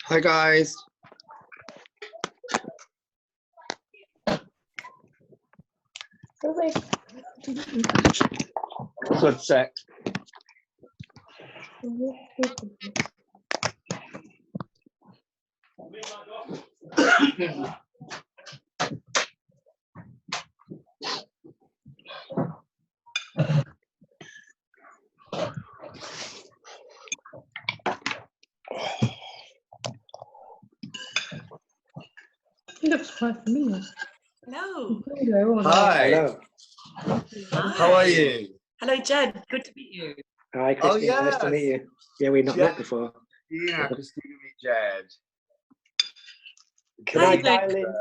Hi guys. Good sec. He looks quite familiar. Hello. Hi. Hello. Hi. How are you? Hello, Jed. Good to meet you. Hi, Christine. Oh, Nice to meet yes. you. Yeah, we've not Jed. met before. Yeah, Christina meet Jed. Can Hi, I Jed. dial in,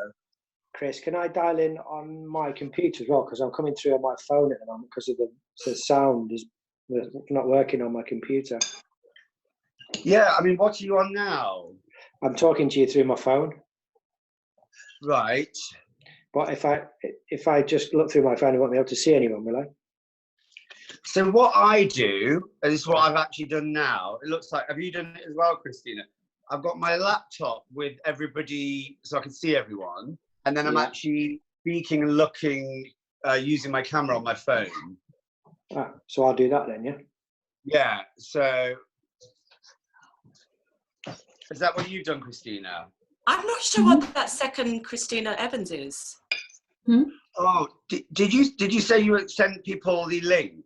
Chris? Can I dial in on my computer as well? Because I'm coming through on my phone at the moment because of the sound is not working on my computer. Yeah, I mean, what are you on now? I'm talking to you through my phone, Right. but if I just look through my phone, I won't be able to see anyone, will I? So what I do, and this is what I've actually done now, it looks like, have you done it as well, Christina? I've got my laptop with everybody so I can see everyone, and then I'm Yeah. actually speaking and looking, using my camera on my phone. Ah, so I'll do that then, yeah? Yeah, so is that what you've done, Christina? I'm not sure what that second Christina Evans is. Oh, did you say you would send people the link?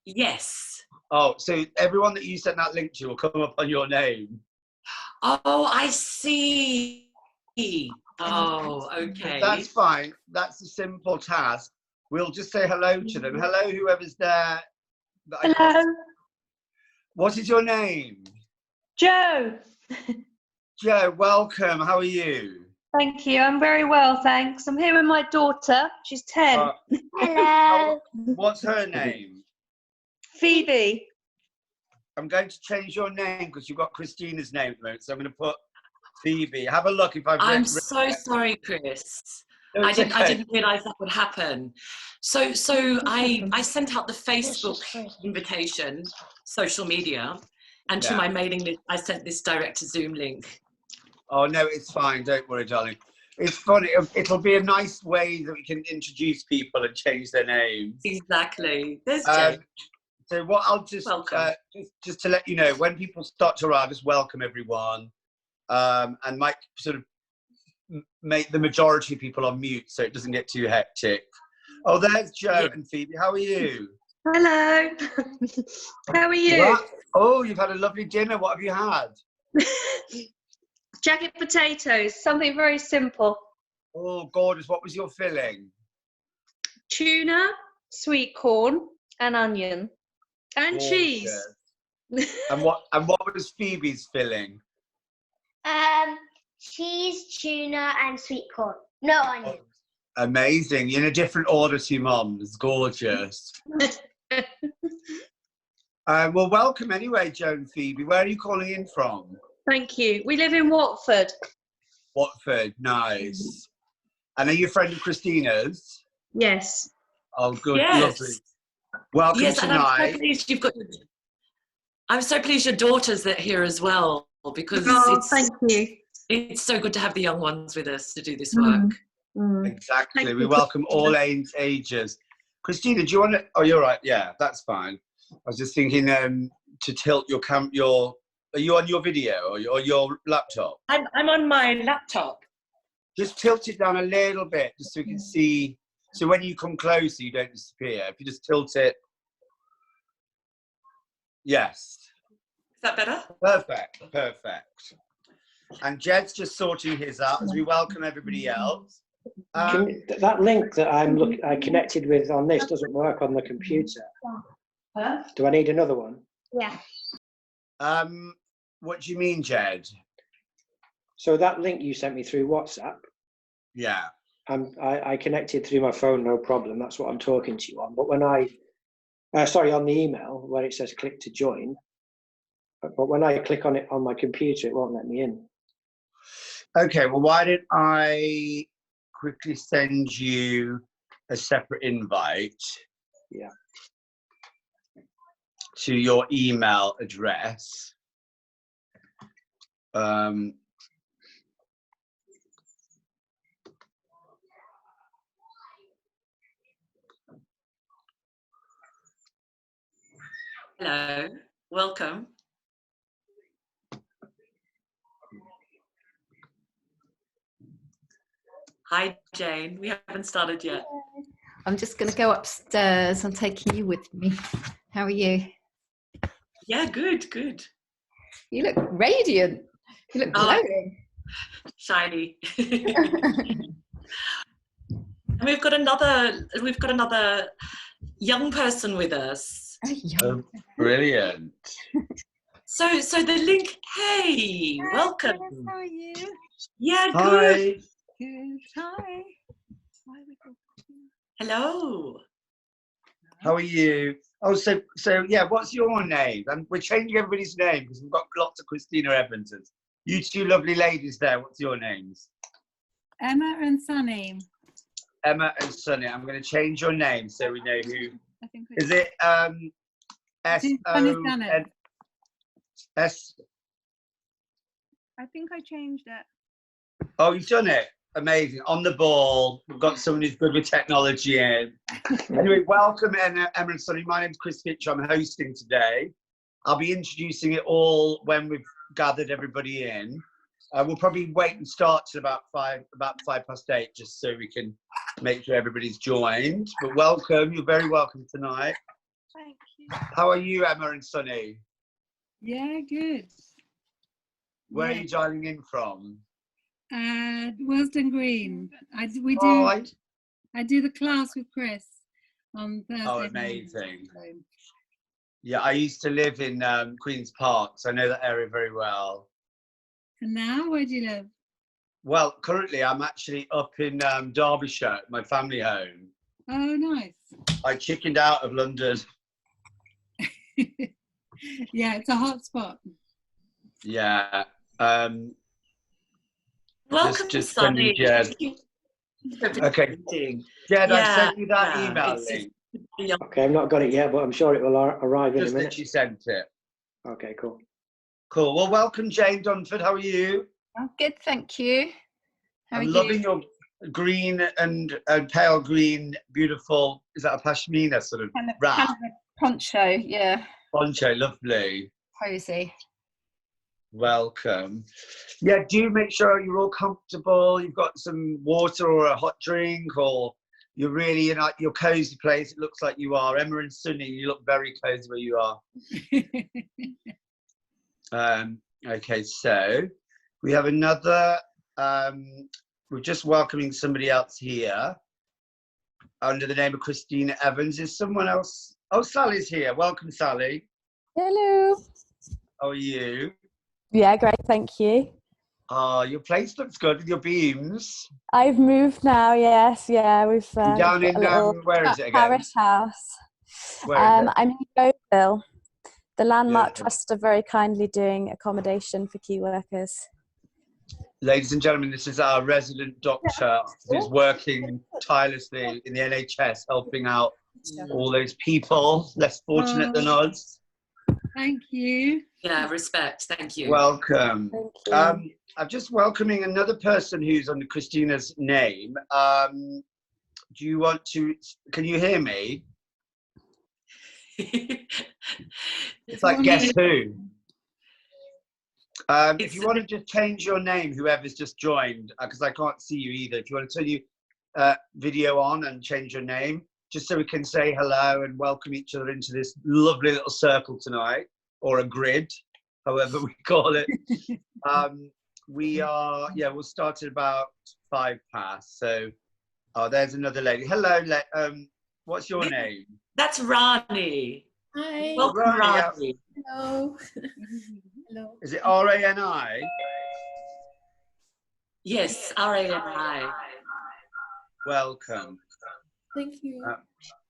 Yes. Oh, so everyone that you sent that link to will come up on your name. Oh, I see. Oh, okay. That's fine. That's a simple task. We'll just say hello to them. Hello, whoever's there. Hello, What is your name? Joe. Joe, welcome. How are you? Thank you. I'm very well, thanks. I'm here with my daughter. She's 10. Hello. What's her name? Phoebe. I'm going to change your name because you've got Christina's name at the moment. So I'm going to put Phoebe. Have a look if I've I'm written so it. sorry, Chris. No, I it's didn't okay. realise that would happen. So I sent out the Facebook invitation, social media, and to Yeah. my mailing list, I sent this direct to Zoom link. Oh, no, it's fine. Don't worry, darling. It's funny. It'll be a nice way that we can introduce people and change their names. Exactly. There's Jed. So what I'll Welcome. just to let you know, when people start to arrive, just welcome everyone, and might sort of make the majority of people on mute so it doesn't get too hectic. Oh, there's Joe and Phoebe. How are you? Hello. How are you? What? Oh, you've had a lovely dinner. What have you had? Jacket potatoes, something very simple. Oh, gorgeous. What was your filling? Tuna, sweet corn, and onion. And cheese. Gorgeous. And what was Phoebe's filling? Cheese, tuna, and sweet corn. No onion. Amazing. In a different order to your mum's. Gorgeous. Well, welcome anyway, Joe and Phoebe. Where are you calling in from? Thank you. We live in Watford. Watford. Nice. And are you a friend of Christina's? Yes. Oh, good. Yes. Lovely. Welcome Yes, and I'm so tonight. pleased you've got. I'm so pleased your daughter's here as well, because Thank you. it's so good to have the young ones with us to do this work. Exactly. Thank We you, welcome all Christina. ages. Christina, do you want to? Oh, you're right. Yeah, that's fine. I was just thinking to tilt your Are you on your video or your laptop? I'm on my laptop. Just tilt it down a little bit, just so we can see. So when you come closer, you don't disappear. If you just tilt it. Yes. Is that better? Perfect. And Jed's just sorting his out as we welcome everybody else. That link that I connected with on this doesn't work on the computer. Huh? Do I need another one? Yeah. What do you mean, Jed? So that link you sent me through WhatsApp, Yeah. I connected through my phone, no problem. That's what I'm talking to you on. But when on the email where it says click to join, but when I click on it on my computer, it won't let me in. Okay, well, why don't I quickly send you a separate invite? Yeah. To your email address. Hello, welcome. Hi, Jane. We haven't started yet. I'm just going to go upstairs. I'm taking you with me. How are you? Yeah, good, good. You look radiant. You look glowing. Shiny. We've got another young person with us. Oh, brilliant. So the link. Hey, welcome. How are you? Yeah, Hi. good. Good. Hi. Hello. How are you? Oh, so yeah. What's your name? And we're changing everybody's name because we've got lots of Christina Evanses. You two lovely ladies there. What's your names? Emma and Sunny. Emma and Sunny. I'm going to change your name so we know who. I think Is it Sunny's done it. S? I think I changed it. Oh, you've done it. Amazing. On the ball. We've got someone who's good with technology in. Anyway, welcome, Emma and Sunny. My name's Chris Fitcher. I'm hosting today. I'll be introducing it all when we've gathered everybody in. We'll probably wait and start till about 8:05, just so we can make sure everybody's joined. But welcome. You're very welcome tonight. Thank you. How are you, Emma and Sunny? Yeah, good. Where are Yeah. you dialing in from? Willesden Green. I do the class with Chris on Thursday. Oh, morning. amazing. So, Yeah, I used to live in Queen's Park, so I know that area very well. and now, where do you live? Well, currently I'm actually up in Derbyshire, my family home. Oh, nice. I chickened out of London. Yeah, it's a hot spot. Yeah. Welcome, just Sunny. sending Jed. Okay. Jed, I Yeah, sent you that yeah, email it's- link. Okay, I've not got it yet, but I'm sure it will arrive in a Just minute. that you sent it. Okay, cool. Cool. Well, welcome, Jane Dunford. How are you? I'm good, thank you. How are I'm you? loving your green and pale green, beautiful. Is that a pashmina sort of Kind of wrap? poncho, yeah. Poncho, lovely. Cozy. Welcome. Yeah, do make sure you're all comfortable. You've got some water or a hot drink, or you're really in your cozy place. It looks like you are. Emma and Sunny, you look very cozy where you are. Okay, so we have another. We're just welcoming somebody else here under the name of Christina Evans. Is someone else? Oh, Sally's here. Welcome, Sally. Hello. How are you? Yeah, great, thank you. Your place looks good with your beams. I've moved now, yes, yeah. We've You're down got in, a little where is it again? parish house. Where is it? I'm in Yeovil. The Landmark Yeovil. Trust are very kindly doing accommodation for key workers. Ladies and gentlemen, this is our resident doctor who's working tirelessly in the NHS, helping out all those people less fortunate than us. Thank you. Yeah, respect. Thank you. Welcome. Thank you. I'm just welcoming another person who's under Christina's name. Do you want to, can you hear me? It's like Guess Who. If you want to just change your name, whoever's just joined, because I can't see you either. If you want to turn your video on and change your name, just so we can say hello and welcome each other into this lovely little circle tonight, or a grid, however we call it. We'll start at about 5 past. So, there's another lady. Hello, what's your name? That's Rani. Hi. Welcome, Rani. Rani. Hello. Hello. Is it R-A-N-I? Yes, R-A-N-I. Welcome. Thank you.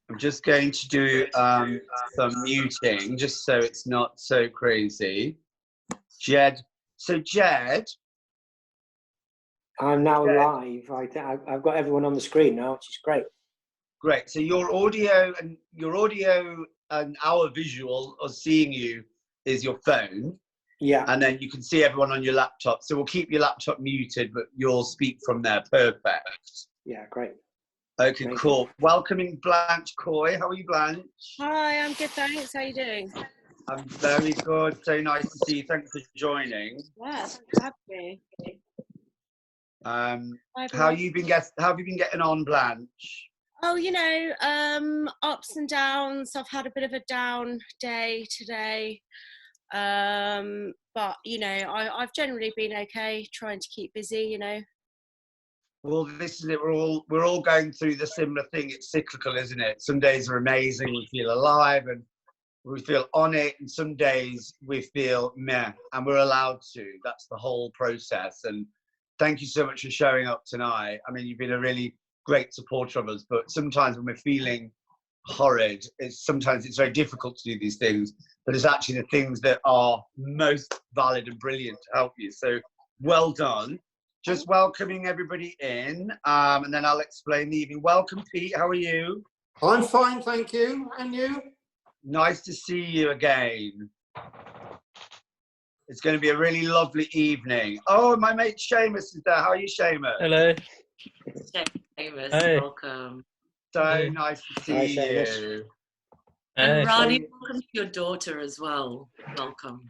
I'm just going to do some muting, just so it's not so crazy. Jed. So, Jed. I'm now Yeah. live. I've got everyone on the screen now, which is great. Great. So your audio and our visual of seeing you is your phone. Yeah. And then you can see everyone on your laptop. So we'll keep your laptop muted, but you'll speak from there. Perfect. Yeah, great. Okay, Amazing. cool. Welcoming Blanche Coy. How are you, Blanche? Hi, I'm good, thanks. How you doing? I'm very good. So nice to see you. Thanks for joining. Yeah, thanks for having me. Hi, How everyone. have you been getting on, Blanche? Oh, ups and downs. I've had a bit of a down day today. But I've generally been okay, trying to keep busy, Well, this is it. We're all going through the similar thing. It's cyclical, isn't it? Some days are amazing. We feel alive and we feel on it, and some days we feel meh, and we're allowed to. That's the whole process. And thank you so much for showing up tonight. I mean, you've been a really great supporter of us, but sometimes when we're feeling horrid, sometimes it's very difficult to do these things, but it's actually the things that are most valid and brilliant to help you. So well done. Just welcoming everybody in, and then I'll explain the evening. Welcome, Pete. How are you? I'm fine, thank you. And you? Nice to see you again. It's going to be a really lovely evening. Oh, my mate Seamus is there. How are you, Seamus? Hello. Seamus, Hey. welcome. So nice to see Hi, you. Seamus. And Hey. Rani, welcome to your daughter as well. Welcome.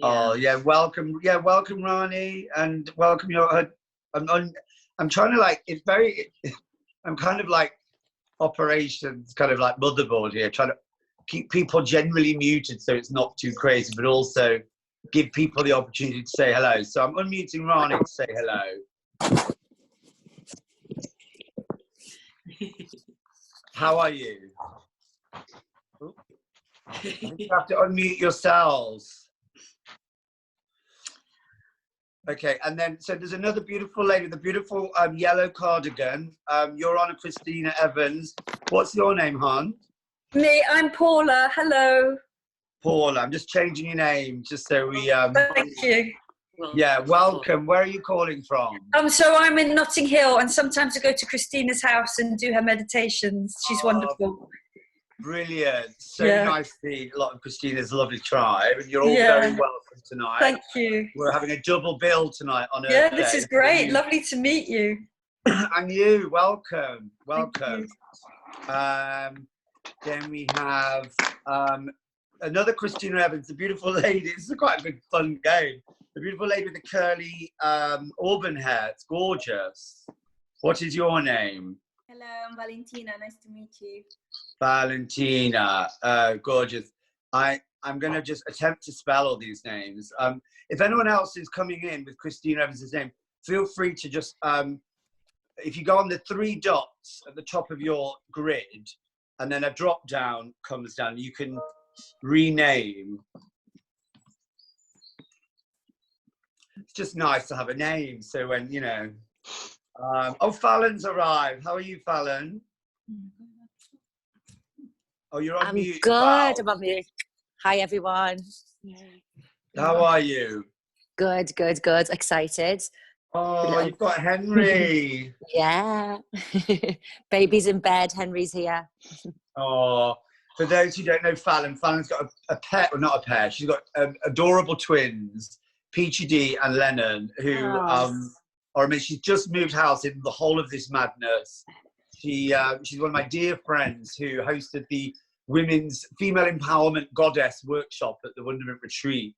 Oh yeah, welcome. Yeah, welcome, Rani, and welcome your. I'm trying to it's very. I'm kind of like operations, kind of like motherboard here, trying to keep people generally muted so it's not too crazy, but also give people the opportunity to say hello. So I'm unmuting Rani to say hello. How are you? You have to unmute yourselves. Okay, and then so there's another beautiful lady with a beautiful yellow cardigan. You're on a Christina Evans. What's your name, hon? Me, I'm Paula. Hello. Paula. I'm just changing your name just so we. Thank you. Yeah, welcome. Where are you calling from? So I'm in Notting Hill, and sometimes I go to Christina's house and do her meditations. She's wonderful. Brilliant. So Yeah. nice to see a lot of Christina's lovely tribe, and you're all very welcome tonight. Thank you. We're having a double bill tonight on Earth Yeah, this Day. is great. Lovely to meet you. And you, welcome, welcome. Thank Then we have another Christina Evans, the beautiful lady. This is quite a big fun game. The beautiful lady with the curly auburn hair. It's gorgeous. What is your name? Hello, I'm Valentina. Nice to meet you. Valentina, gorgeous. I'm going to just attempt to spell all these names. If anyone else is coming in with Christina Evans' name, feel free to just, if you go on the 3 dots at the top of your grid, and then a drop down comes down, you can rename. It's just nice to have a name. So when, oh, Fallon's arrived. How are you, Fallon? Oh, you're on mute. Good. Wow. I'm on mute. Hi, everyone. How are you? Good, good, good. Excited. Oh, you've got Henry. Yeah. Baby's in bed. Henry's here. Oh, for those who don't know Fallon's got a pet, well, not a pair. She's got adorable twins, Peachy D and Lennon, who are amazing. She's just moved house in the whole of this madness. She's one of my dear friends who hosted the Women's Female Empowerment Goddess workshop at the Wonderment Retreat.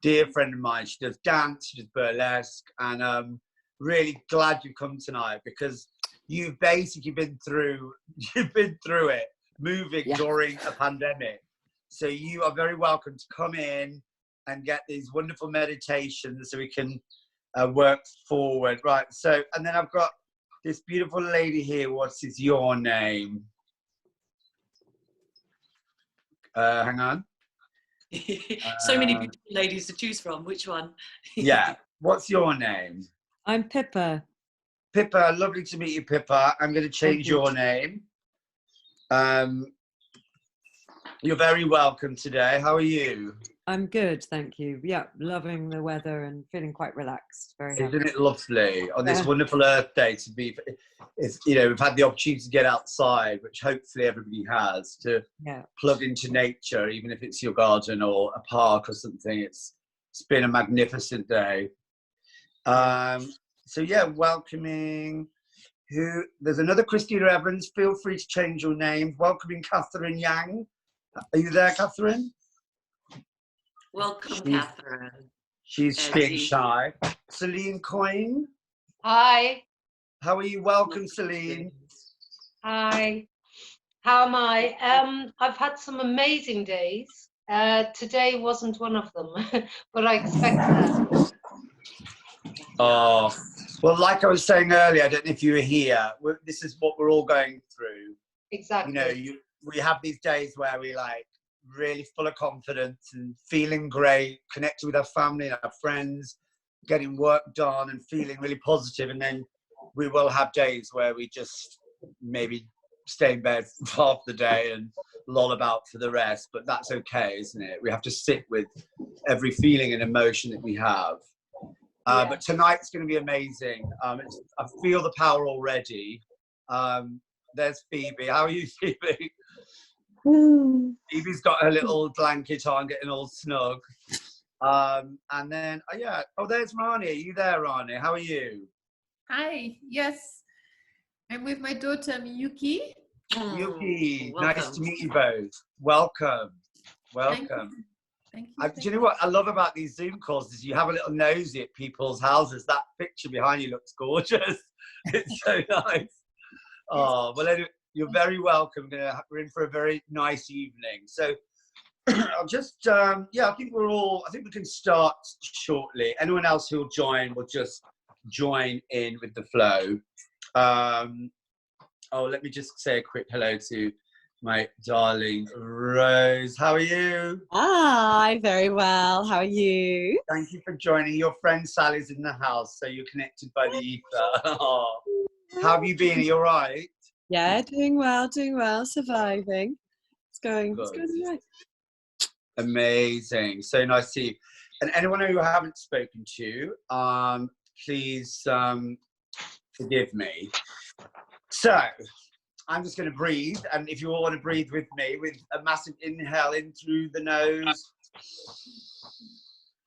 Dear friend of mine. She does dance, she does burlesque, and really glad you've come tonight because you've basically been through it, moving during a pandemic. So you are very welcome to come in and get these wonderful meditations so we can work forward. Right, so, and then I've got this beautiful lady here. What is your name? Hang on. So many beautiful ladies to choose from. Which one? Yeah. What's your name? I'm Pippa. Pippa, lovely to meet you, Pippa. I'm going to change your name. You're very welcome today. How are you? I'm good, thank you. Yeah, loving the weather and feeling quite relaxed. Very happy. Isn't it lovely on this wonderful Earth Day to be? It's, we've had the opportunity to get outside, which hopefully everybody has, to plug into nature, even if it's your garden or a park or something. It's It's been a magnificent day. So yeah, welcoming there's another Christina Evans. Feel free to change your name. Welcoming Catherine Yang. Are you there, Catherine? Welcome, Catherine. She's being shy. Celine Coyne. Hi. How are you? Welcome, Celine. Hi. How am I? I've had some amazing days. Today wasn't one of them, but I expect that. Oh, well, like I was saying earlier, I don't know if you were here. This is what we're all going through. Exactly. You know, we have these days where we like really full of confidence and feeling great, connected with our family and our friends, getting work done and feeling really positive. And then we will have days where we just maybe stay in bed for half the day and loll about for the rest. But that's okay, isn't it? We have to sit with every feeling and emotion that we have. But tonight's going to be amazing. I feel the power already. There's Phoebe. How are you, Phoebe? Phoebe's got her little blanket on, getting all snug. And then, there's Rani. Are you there, Rani? How are you? Hi, yes. I'm with my daughter, Miyuki. Yuki, welcome. Nice to meet you both. Welcome. Welcome. Thank you. Do you know what I love about these Zoom calls is you have a little nosy at people's houses. That picture behind you looks gorgeous. It's so nice. Oh, well, anyway, you're very welcome. We're in for a very nice evening. So I'll just, I think we can start shortly. Anyone else who'll join will just join in with the flow. Let me just say a quick hello to my darling Rose. How are you? Hi, very well. How are you? Thank you for joining. Your friend Sally's in the house, so you're connected by the ether. Oh. How have you been? Are you all right? Yeah, doing well, surviving. It's going all right. Amazing. So nice to see you. And anyone who I haven't spoken to, please forgive me. So I'm just going to breathe, and if you all want to breathe with me, with a massive inhale in through the nose,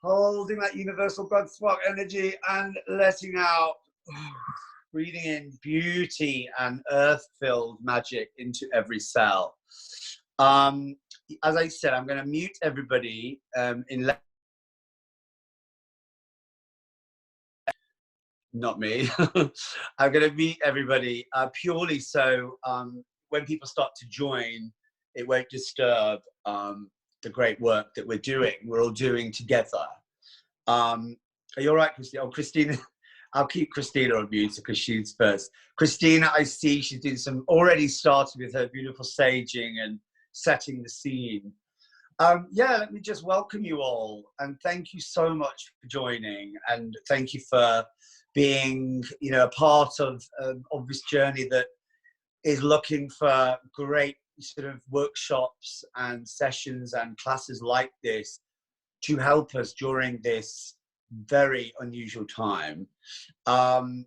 holding that universal God spark energy and letting out, breathing in beauty and earth-filled magic into every cell. As I said, I'm going to mute everybody not me. I'm going to meet everybody purely so when people start to join, it won't disturb the great work that we're all doing together. Are you all right, Christina? Oh, Christina, I'll keep Christina on mute because she's first. Christina, I see she's doing already started with her beautiful saging and setting the scene. Let me just welcome you all and thank you so much for joining, and thank you for being, a part of this journey that is looking for great sort of workshops and sessions and classes like this to help us during this very unusual time. I'm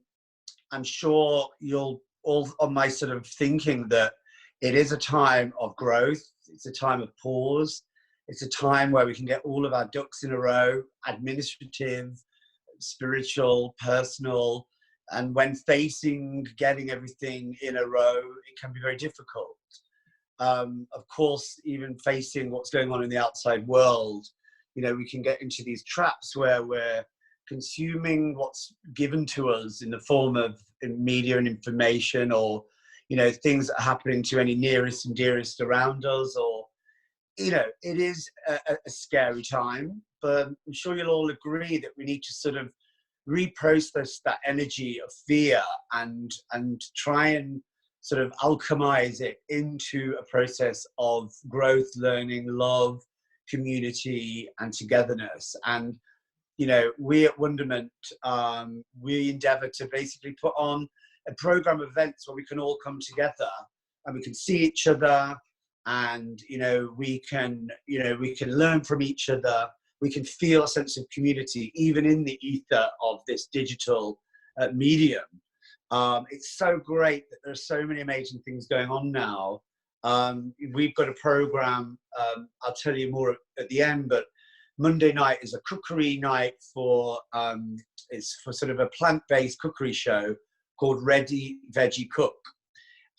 sure you'll all on my sort of thinking that it is a time of growth. It's a time of pause. It's a time where we can get all of our ducks in a row, administrative, spiritual, personal, and when getting everything in a row, it can be very difficult. Of course, even facing what's going on in the outside world, we can get into these traps where we're consuming what's given to us in the form of media and information, or things that are happening to any nearest and dearest around us, or it is a scary time, but I'm sure you'll all agree that we need to sort of reprocess that energy of fear and try and sort of alchemize it into a process of growth, learning, love, community, and togetherness. And we at Wonderment, we endeavor to basically put on a program of events where we can all come together and we can see each other, and we can learn from each other. We can feel a sense of community even in the ether of this digital medium. It's so great that there are so many amazing things going on now. We've got a program, I'll tell you more at the end, but Monday night is a cookery night for, it's for sort of a plant-based cookery show called Ready Veggie Cook.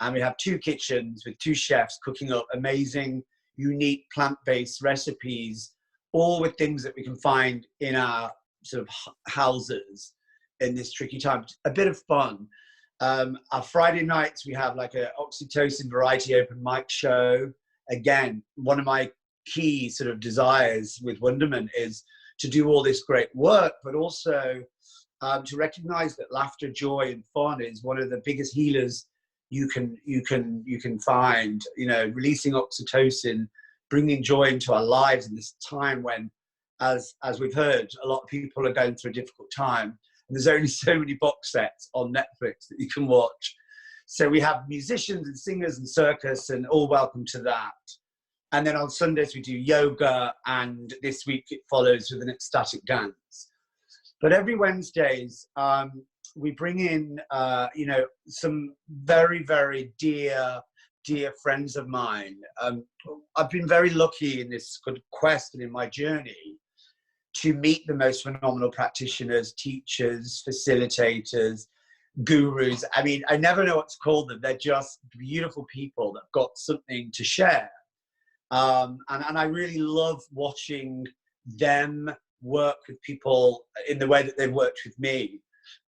And we have 2 kitchens with 2 chefs cooking up amazing, unique plant-based recipes, all with things that we can find in our sort of houses in this tricky time. A bit of fun. Our Friday nights, we have like a Oxytocin variety open mic show. Again, one of my key sort of desires with Wonderman is to do all this great work, but also to recognize that laughter, joy, and fun is one of the biggest healers you can find. You know, releasing oxytocin, bringing joy into our lives in this time when, as we've heard, a lot of people are going through a difficult time. And there's only so many box sets on Netflix that you can watch. So we have musicians and singers and circus, and all welcome to that. And then on Sundays we do yoga, and this week it follows with an ecstatic dance. But every Wednesdays we bring in, you know, some very, very dear friends of mine. I've been very lucky in this good quest and in my journey to meet the most phenomenal practitioners, teachers, facilitators, gurus. I mean, I never know what to call them. They're just beautiful people that've got something to share. And I really love watching them work with people in the way that they've worked with me.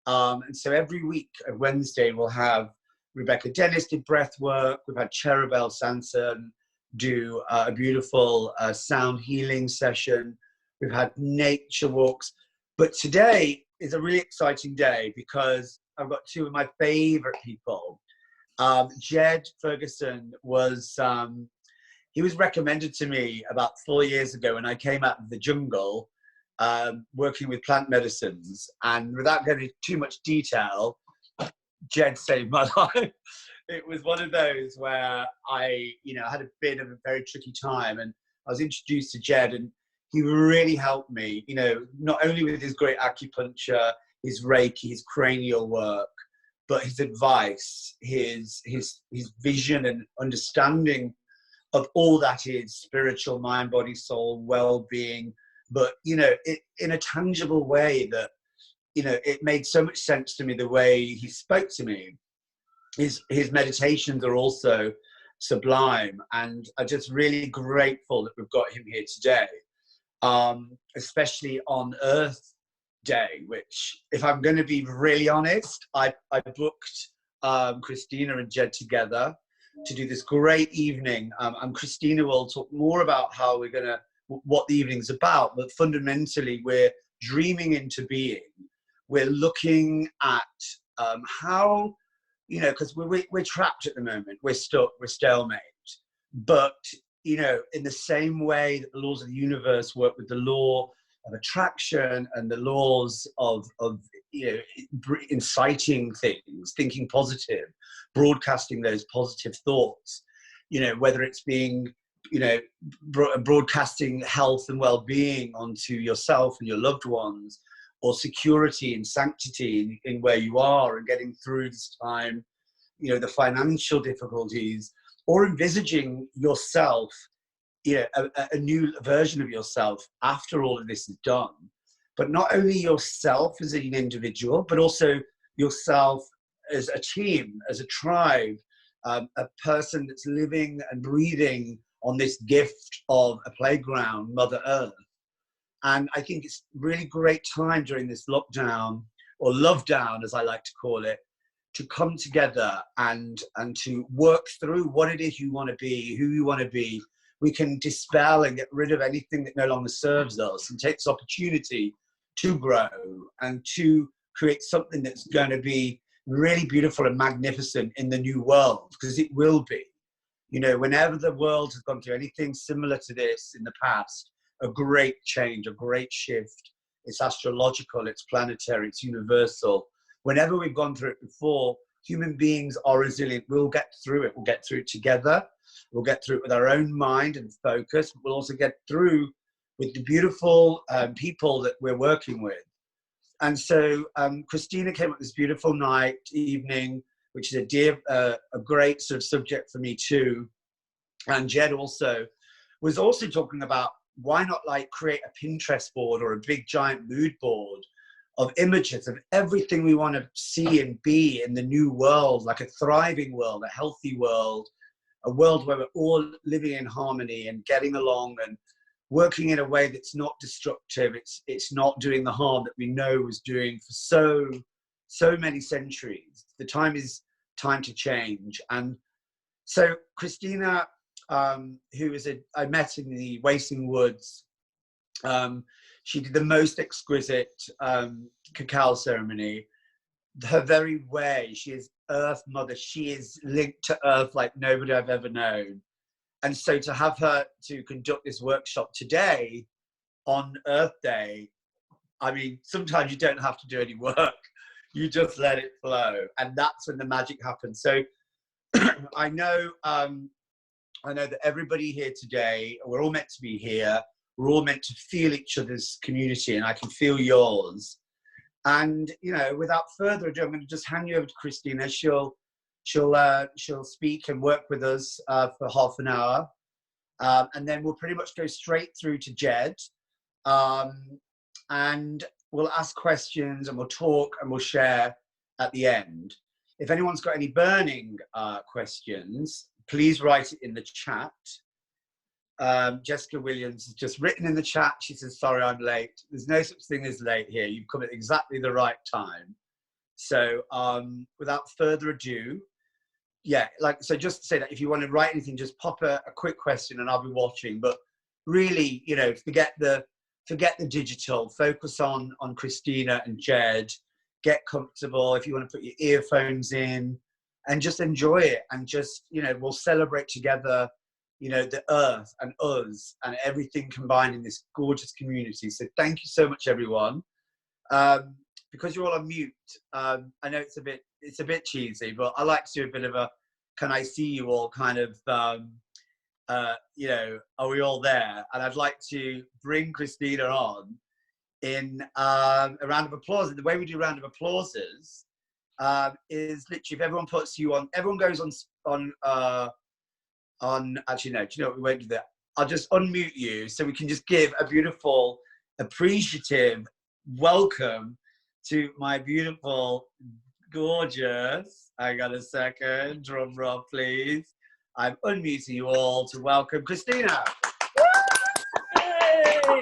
And so every week at Wednesday, we'll have Rebecca Dennis did breath work. We've had Cherubel Sanson do a beautiful sound healing session. We've had nature walks. But today is a really exciting day because I've got 2 of my favorite people. Jed Ferguson was, he was recommended to me about 4 years ago when I came out of the jungle working with plant medicines. And without going into too much detail, Jed saved my life. It was one of those where I, you know, had a bit of a very tricky time, and I was introduced to Jed, and he really helped me, you know, not only with his great acupuncture, his Reiki, his cranial work, but his advice, his vision and understanding of all that is spiritual, mind, body, soul, well-being, but, you know, it, in a tangible way that, you know, it made so much sense to me the way he spoke to me. His meditations are also sublime, and I'm just really grateful that we've got him here today, especially on Earth Day, which, if I'm going to be really honest, I booked Christina and Jed together to do this great evening. And Christina will talk more about how we're going to, what the evening's about, but fundamentally we're dreaming into being. We're looking at how, you know, because we're trapped at the moment, we're stuck, we're stalemate. But, you know, in the same way that the laws of the universe work with the law of attraction and the laws of you know, inciting things, thinking positive, broadcasting those positive thoughts, you know, whether it's being, you know, broadcasting health and well-being onto yourself and your loved ones, or security and sanctity in where you are and getting through this time, you know, the financial difficulties, or envisaging yourself, you know, a new version of yourself after all of this is done. But not only yourself as an individual, but also yourself as a team, as a tribe, a person that's living and breathing on this gift of a playground, Mother Earth. And I think it's really great time during this lockdown, or love down, as I like to call it, to come together and to work through what it is you want to be, who you want to be. We can dispel and get rid of anything that no longer serves us, and take this opportunity to grow and to create something that's going to be really beautiful and magnificent in the new world, because it will be. You know, whenever the world has gone through anything similar to this in the past, a great change, a great shift, it's astrological, it's planetary, it's universal. Whenever we've gone through it before, human beings are resilient. We'll get through it. We'll get through it together. We'll get through it with our own mind and focus. We'll also get through with the beautiful people that we're working with. And so Christina came up with this beautiful evening, which is a great sort of subject for me too. And Jed also was also talking about why not like create a Pinterest board or a big giant mood board of images of everything we want to see and be in the new world, like a thriving world, a healthy world, a world where we're all living in harmony and getting along and working in a way that's not destructive. It's not doing the harm that we know was doing for so many centuries. The time is time to change. And so Christina, who is I met in the Wasing Woods, she did the most exquisite cacao ceremony. Her very way, she is Earth Mother. She is linked to Earth like nobody I've ever known. And so to have her to conduct this workshop today on Earth Day, I mean, sometimes you don't have to do any work. You just let it flow. And that's when the magic happens. So I know that everybody here today, we're all meant to be here. We're all meant to feel each other's community, and I can feel yours. And, you know, without further ado, I'm going to just hand you over to Christina. She'll speak and work with us for half an hour. And then we'll pretty much go straight through to Jed. And we'll ask questions and we'll talk and we'll share at the end. If anyone's got any burning questions, please write it in the chat. Jessica Williams has just written in the chat. She says, sorry, I'm late. There's no such thing as late here. You've come at exactly the right time. So without further ado, yeah, so just to say that if you want to write anything, just pop a quick question and I'll be watching. But really, you know, forget the digital, focus on Christina and Jed, get comfortable. If you want to put your earphones in and just enjoy it, and just, you know, we'll celebrate together, you know, the earth and us and everything combined in this gorgeous community. So thank you so much, everyone. Because you're all on mute, I know it's a bit cheesy, but I like to do a bit of a, can I see you all kind of, you know, are we all there? And I'd like to bring Christina on in a round of applause. And the way we do round of applauses is literally, if everyone puts you on, everyone goes on actually, no, do you know what, we won't do that. I'll just unmute you so we can just give a beautiful, appreciative welcome to my beautiful, gorgeous, I got a second, drum roll please. I'm unmuting you all to welcome Christina. Yay!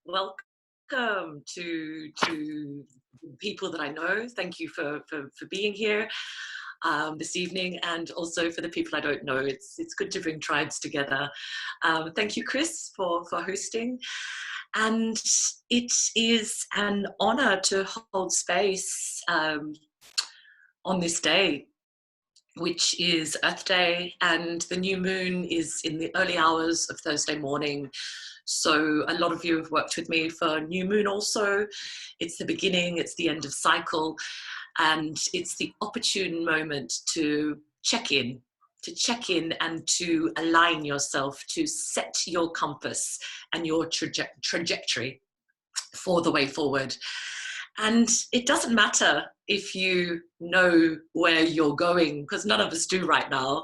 Welcome to people that I know. Thank you for being here this evening, and also for the people I don't know. It's good to bring tribes together. Thank you, Chris, for hosting. And it is an honor to hold space on this day, which is Earth Day, and the new moon is in the early hours of Thursday morning. So a lot of you have worked with me for new moon also. It's the beginning, it's the end of cycle, and it's the opportune moment to check in and to align yourself, to set your compass and your trajectory for the way forward. And it doesn't matter if you know where you're going, because none of us do right now.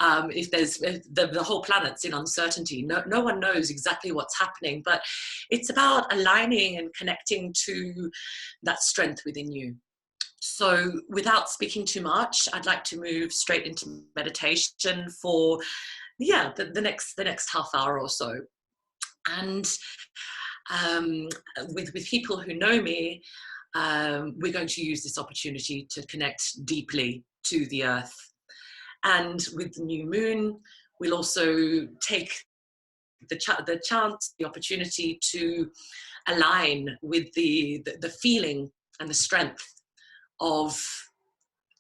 If the whole planet's in uncertainty, no one knows exactly what's happening, but it's about aligning and connecting to that strength within you. So without speaking too much, I'd like to move straight into meditation for, yeah, the next half hour or so. And with people who know me, we're going to use this opportunity to connect deeply to the earth. And with the new moon, we'll also take the chance, the opportunity to align with the feeling and the strength of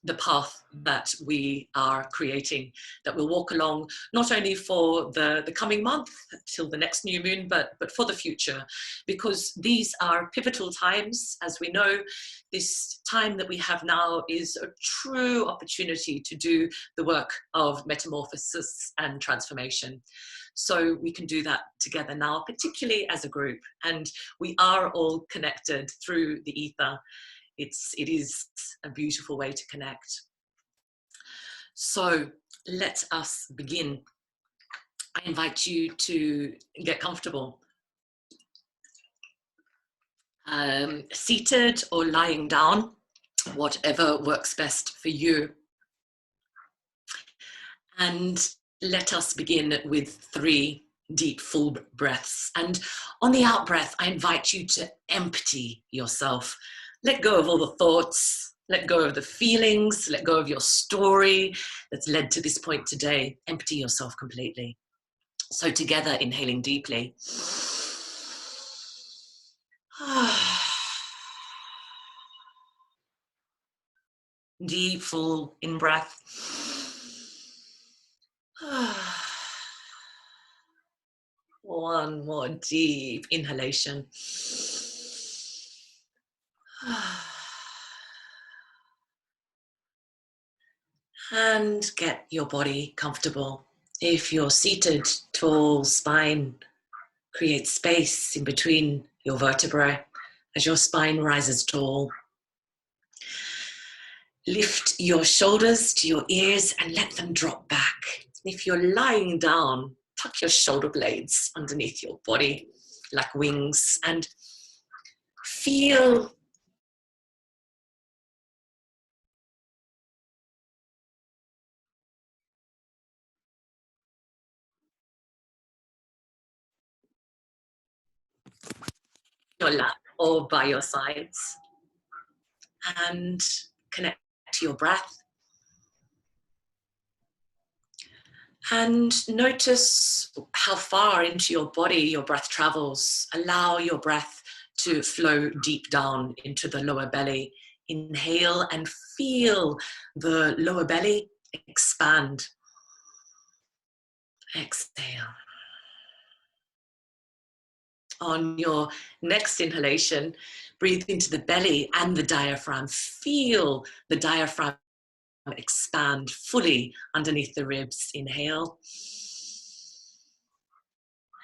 the path that we are creating, that we'll walk along, not only for the coming month till the next new moon, but for the future, because these are pivotal times. As we know, this time that we have now is a true opportunity to do the work of metamorphosis and transformation. So we can do that together now, particularly as a group, and we are all connected through the ether It is a beautiful way to connect. So let us begin. I invite you to get comfortable. Seated or lying down, whatever works best for you. And let us begin with 3 deep, full breaths. And on the out breath, I invite you to empty yourself. Let go of all the thoughts, let go of the feelings, let go of your story that's led to this point today. Empty yourself completely. So together, inhaling deeply. Deep, full in-breath. One more deep inhalation. And get your body comfortable. If you're seated, tall spine creates space in between your vertebrae as your spine rises tall. Lift your shoulders to your ears and let them drop back. If you're lying down, tuck your shoulder blades underneath your body like wings and feel your lap or by your sides, and connect to your breath. And notice how far into your body your breath travels. Allow your breath to flow deep down into the lower belly. Inhale and feel the lower belly expand. Exhale. On your next inhalation, breathe into the belly and the diaphragm. Feel the diaphragm expand fully underneath the ribs. Inhale.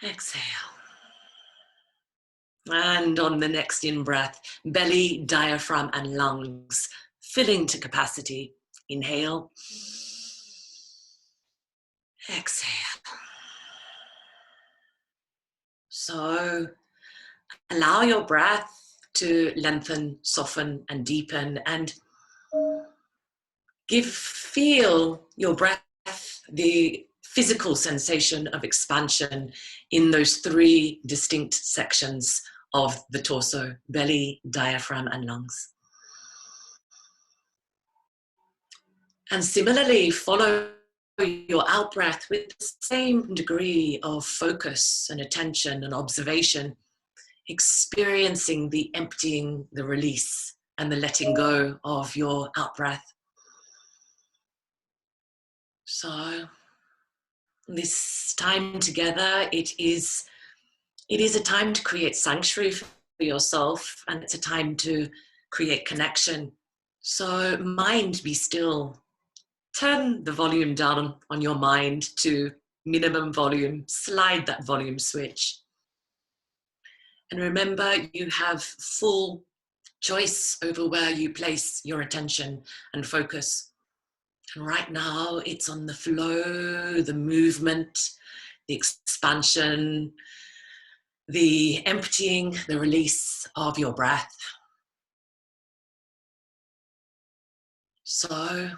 Exhale. And on the next in-breath, belly, diaphragm, and lungs filling to capacity. Inhale. Exhale. So allow your breath to lengthen, soften, and deepen, and feel your breath, the physical sensation of expansion in those 3 distinct sections of the torso: belly, diaphragm, and lungs. And similarly, follow your out breath with the same degree of focus and attention and observation, experiencing the emptying, the release, and the letting go of your out breath. So this time together, it is a time to create sanctuary for yourself, and it's a time to create connection. So mind, be still. Turn the volume down on your mind to minimum volume. Slide that volume switch. And remember, you have full choice over where you place your attention and focus. And right now, it's on the flow, the movement, the expansion, the emptying, the release of your breath. So,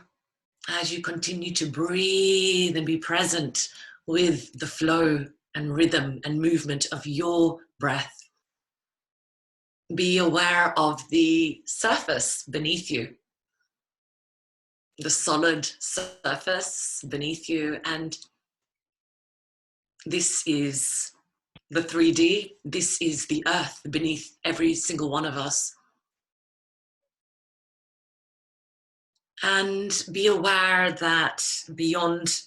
as you continue to breathe and be present with the flow and rhythm and movement of your breath, be aware of the surface beneath you, the solid surface beneath you. And this is the 3D. This is the earth beneath every single one of us. And be aware that beyond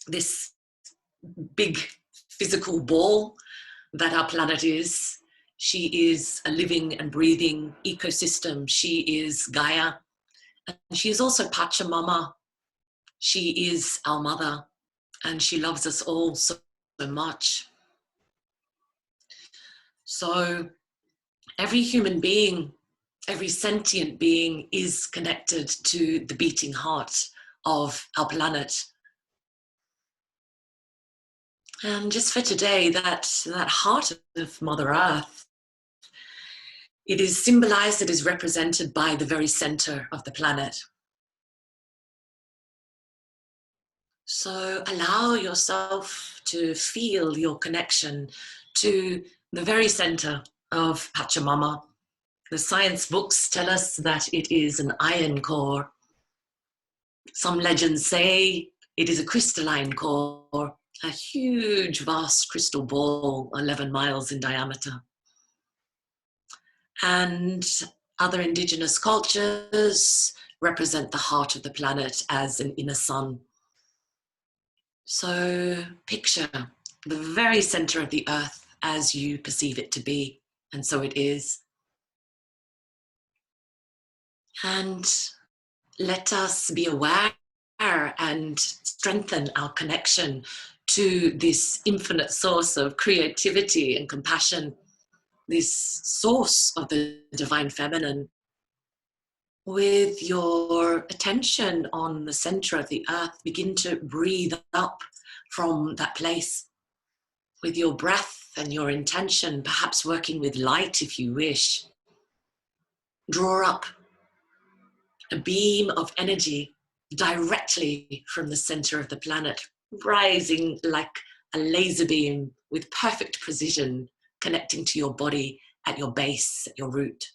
this big physical ball that our planet is, she is a living and breathing ecosystem. She is Gaia. And she is also Pachamama. She is our mother, and she loves us all so much. So every human being Every sentient being is connected to the beating heart of our planet. And just for today, that heart of Mother Earth, it is symbolized, it is represented by the very center of the planet. So allow yourself to feel your connection to the very center of Pachamama. The science books tell us that it is an iron core. Some legends say it is a crystalline core, a huge, vast crystal ball, 11 miles in diameter. And other indigenous cultures represent the heart of the planet as an inner sun. So picture the very center of the earth as you perceive it to be, and so it is. And let us be aware and strengthen our connection to this infinite source of creativity and compassion, this source of the divine feminine. With your attention on the center of the earth, begin to breathe up from that place with your breath and your intention, perhaps working with light if you wish. Draw up a beam of energy directly from the center of the planet, rising like a laser beam with perfect precision, connecting to your body at your base, at your root.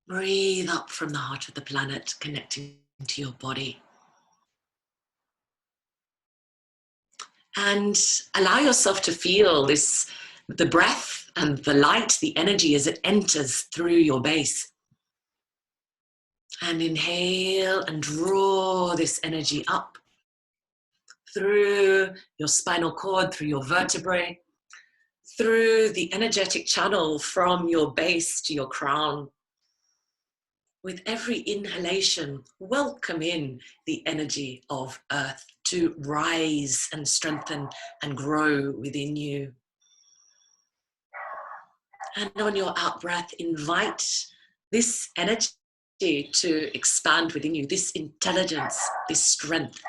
Breathe up from the heart of the planet, connecting to your body. And allow yourself to feel this, the breath and the light, the energy as it enters through your base. And inhale and draw this energy up through your spinal cord, through your vertebrae, through the energetic channel from your base to your crown. With every inhalation, welcome in the energy of earth to rise and strengthen and grow within you. And on your out breath, invite this energy to expand within you, this intelligence, this strength.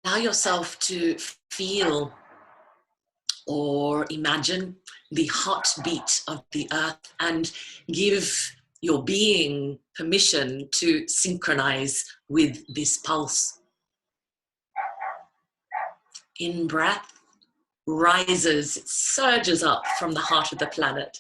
Allow yourself to feel or imagine the heartbeat of the earth and give your being permission to synchronize with this pulse. In breath, rises, it surges up from the heart of the planet.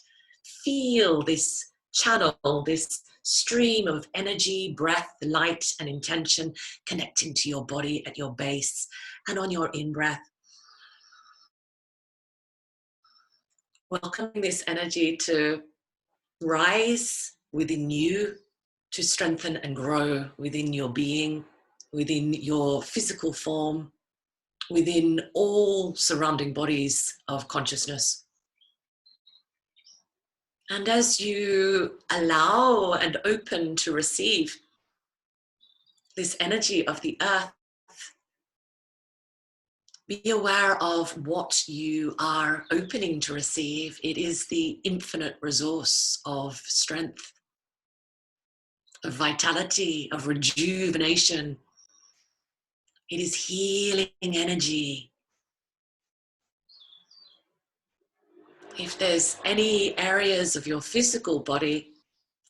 Feel this channel, this stream of energy, breath, light, and intention connecting to your body at your base. And on your in-breath, welcoming this energy to rise within you, to strengthen and grow within your being, within your physical form, within all surrounding bodies of consciousness. And as you allow and open to receive this energy of the earth, be aware of what you are opening to receive. It is the infinite resource of strength, of vitality, of rejuvenation. It is healing energy. If there's any areas of your physical body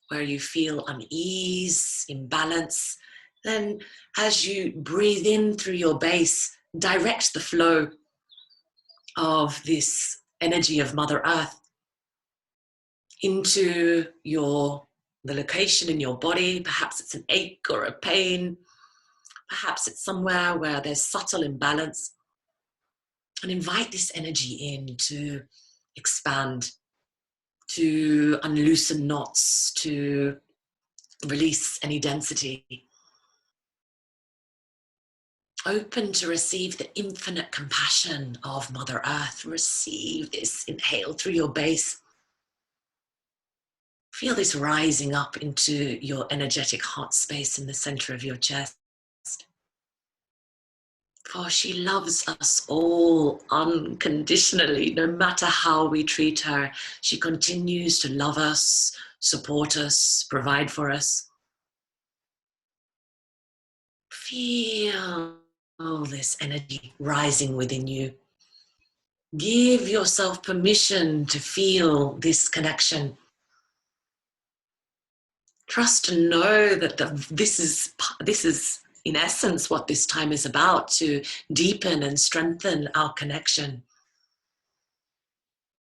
where you feel unease, imbalance, then as you breathe in through your base, direct the flow of this energy of Mother Earth into the location in your body. Perhaps it's an ache or a pain. Perhaps it's somewhere where there's subtle imbalance. And invite this energy in to expand, to unloosen knots, to release any density. Open to receive the infinite compassion of Mother Earth. Receive this, inhale through your base. Feel this rising up into your energetic heart space in the center of your chest. For she loves us all unconditionally, no matter how we treat her. She continues to love us, support us, provide for us. Feel this energy rising within you. Give yourself permission to feel this connection. Trust and know that this is in essence what this time is about, to deepen and strengthen our connection.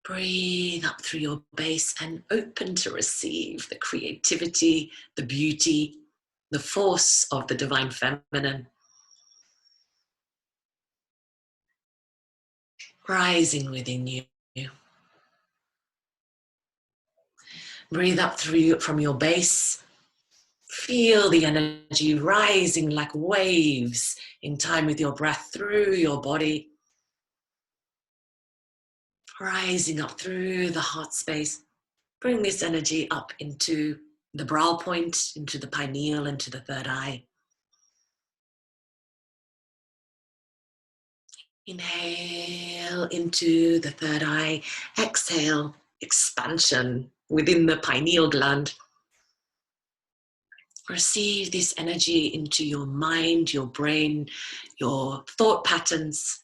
Breathe up through your base and open to receive the creativity, the beauty, the force of the divine feminine. Rising within you. Breathe up from your base. Feel the energy rising like waves in time with your breath through your body. Rising up through the heart space. Bring this energy up into the brow point, into the pineal, into the third eye. Inhale into the third eye. Exhale, expansion within the pineal gland. Receive this energy into your mind, your brain, your thought patterns,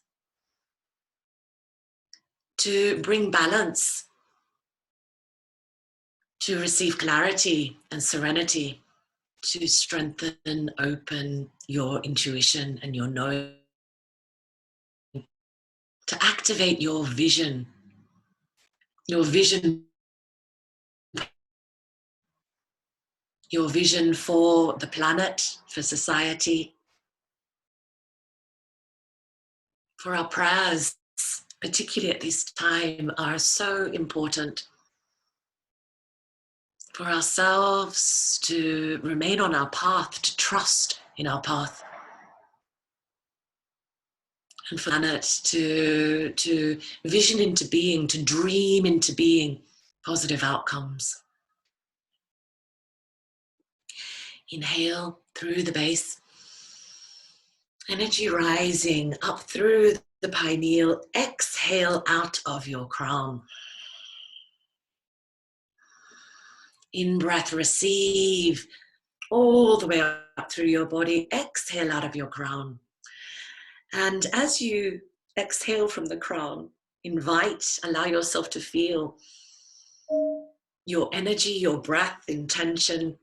to bring balance, to receive clarity and serenity, to strengthen, open your intuition and your knowing, to activate your vision for the planet, for society, for our prayers, particularly at this time, are so important. For ourselves to remain on our path, to trust in our path. And for the planet to vision into being, to dream into being positive outcomes. Inhale through the base. Energy rising up through the pineal. Exhale out of your crown. In breath, receive all the way up through your body. Exhale out of your crown. And as you exhale from the crown, allow yourself to feel your energy, your breath, intention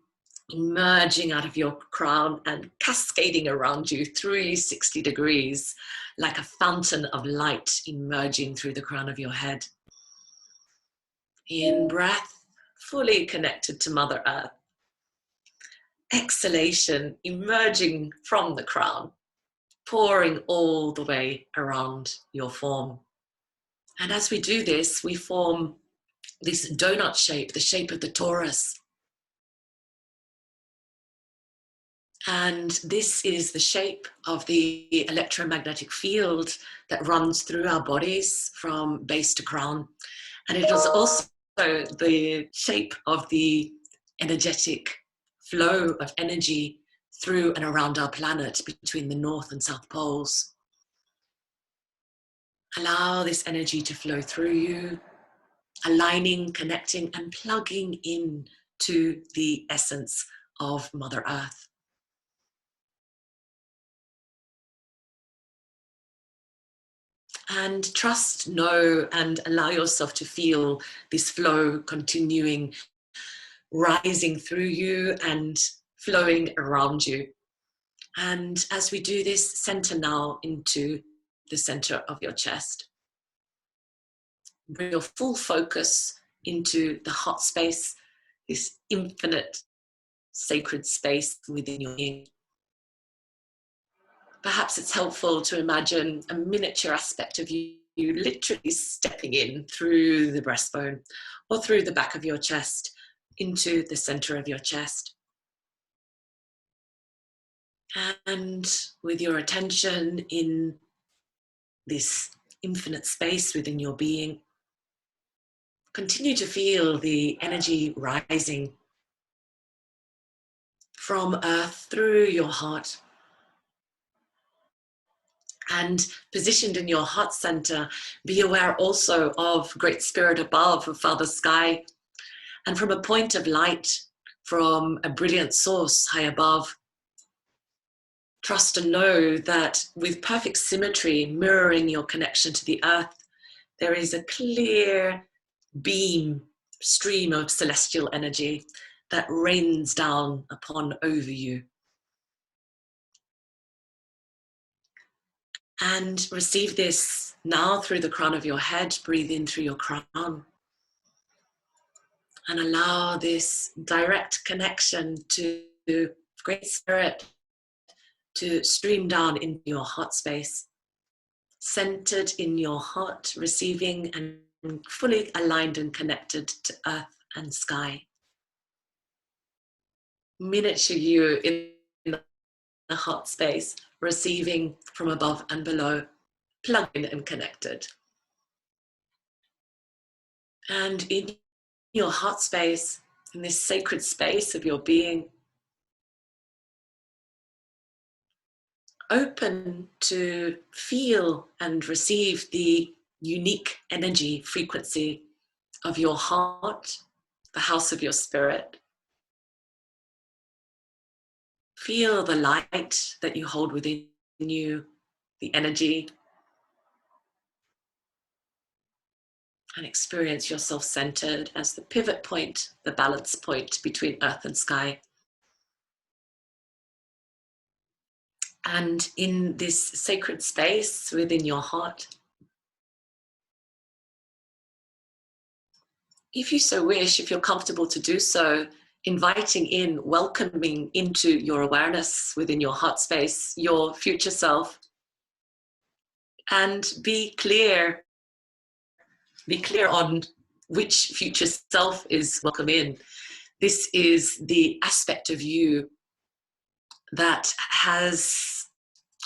emerging out of your crown and cascading around you 360 degrees like a fountain of light emerging through the crown of your head. In breath, fully connected to Mother Earth. Exhalation, emerging from the crown, pouring all the way around your form. And as we do this, we form this donut shape, the shape of the torus. And this is the shape of the electromagnetic field that runs through our bodies from base to crown. And it is also the shape of the energetic flow of energy through and around our planet between the North and South poles. Allow this energy to flow through you, aligning, connecting, and plugging in to the essence of Mother Earth. And trust, know, and allow yourself to feel this flow continuing, rising through you and flowing around you. And as we do this, center now into the center of your chest. Bring your full focus into the heart space, this infinite sacred space within your being. Perhaps it's helpful to imagine a miniature aspect of you literally stepping in through the breastbone or through the back of your chest into the center of your chest. And with your attention in this infinite space within your being, continue to feel the energy rising from earth through your heart, And positioned in your heart center, be aware also of Great Spirit above, of Father Sky, and from a point of light, from a brilliant source high above. Trust and know that with perfect symmetry mirroring your connection to the earth, there is a clear beam, stream of celestial energy that rains down upon over you. And receive this now through the crown of your head. Breathe in through your crown. And allow this direct connection to Great Spirit to stream down into your heart space. Centered in your heart, receiving and fully aligned and connected to earth and sky. Miniature you in the heart space, receiving from above and below, plugged in and connected. And in your heart space, in this sacred space of your being, open to feel and receive the unique energy frequency of your heart, the house of your spirit. Feel the light that you hold within you, the energy, and experience yourself centered as the pivot point, the balance point between earth and sky. And in this sacred space within your heart, if you so wish, if you're comfortable to do so, inviting in, welcoming into your awareness within your heart space, your future self, and be clear on which future self is welcome in. This is the aspect of you that has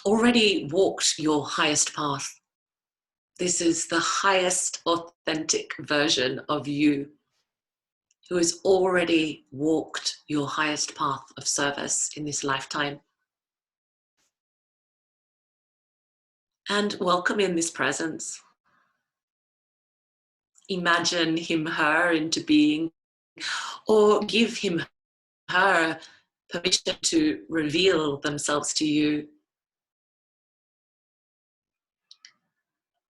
already walked your highest path. This is the highest authentic version of you who has already walked your highest path of service in this lifetime. And welcome in this presence. Imagine him, her into being, or give him, her permission to reveal themselves to you.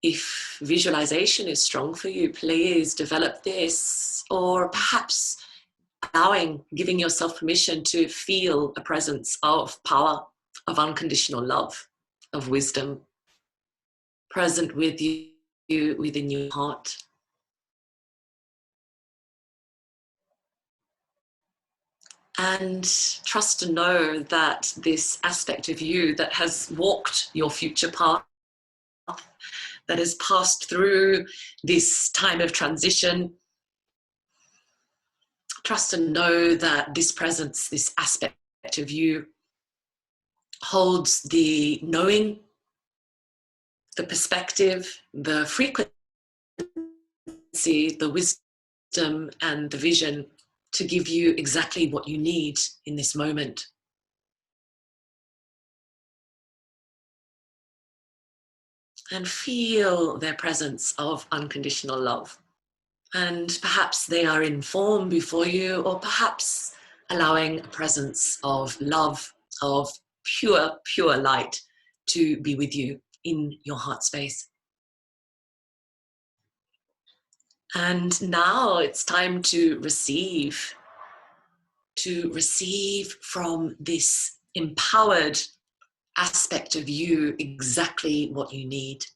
If visualization is strong for you, please develop this, or perhaps giving yourself permission to feel a presence of power, of unconditional love, of wisdom, present with you within your heart. And trust and know that this aspect of you that has walked your future path, that has passed through this time of transition, trust and know that this presence, this aspect of you, holds the knowing, the perspective, the frequency, the wisdom, and the vision to give you exactly what you need in this moment. And feel their presence of unconditional love. And perhaps they are in form before you, or perhaps allowing a presence of love, of pure, pure light to be with you in your heart space. And now it's time to receive from this empowered aspect of you exactly what you need.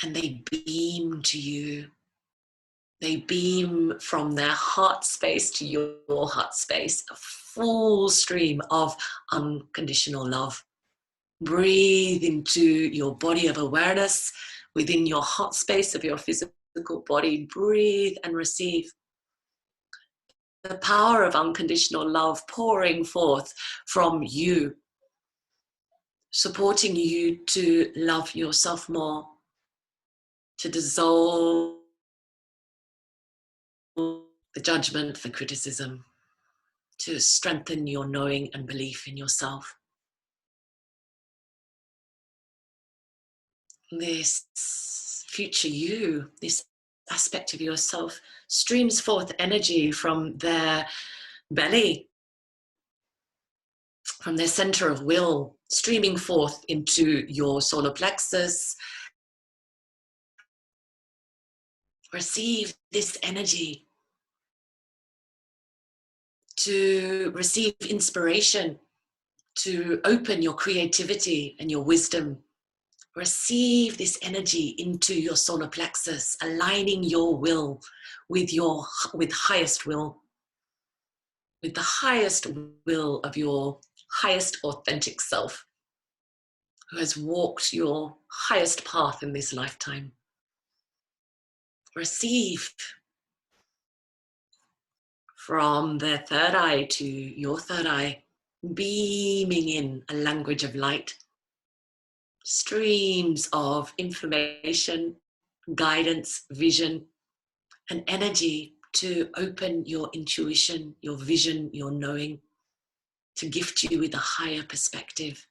And they beam to you. They beam from their heart space to your heart space, a full stream of unconditional love. Breathe into your body of awareness within your heart space of your physical body. Breathe and receive the power of unconditional love pouring forth from you, supporting you to love yourself more, to dissolve the judgment, the criticism, to strengthen your knowing and belief in yourself. this future you, this aspect of yourself, streams forth energy from their belly, from their center of will, streaming forth into your solar plexus. Receive this energy to receive inspiration, to open your creativity and your wisdom. Receive this energy into your solar plexus, aligning your will with highest will, with the highest will of your highest authentic self, who has walked your highest path in this lifetime. Receive from their third eye to your third eye, beaming in a language of light, streams of information, guidance, vision, and energy to open your intuition, your vision, your knowing, to gift you with a higher perspective.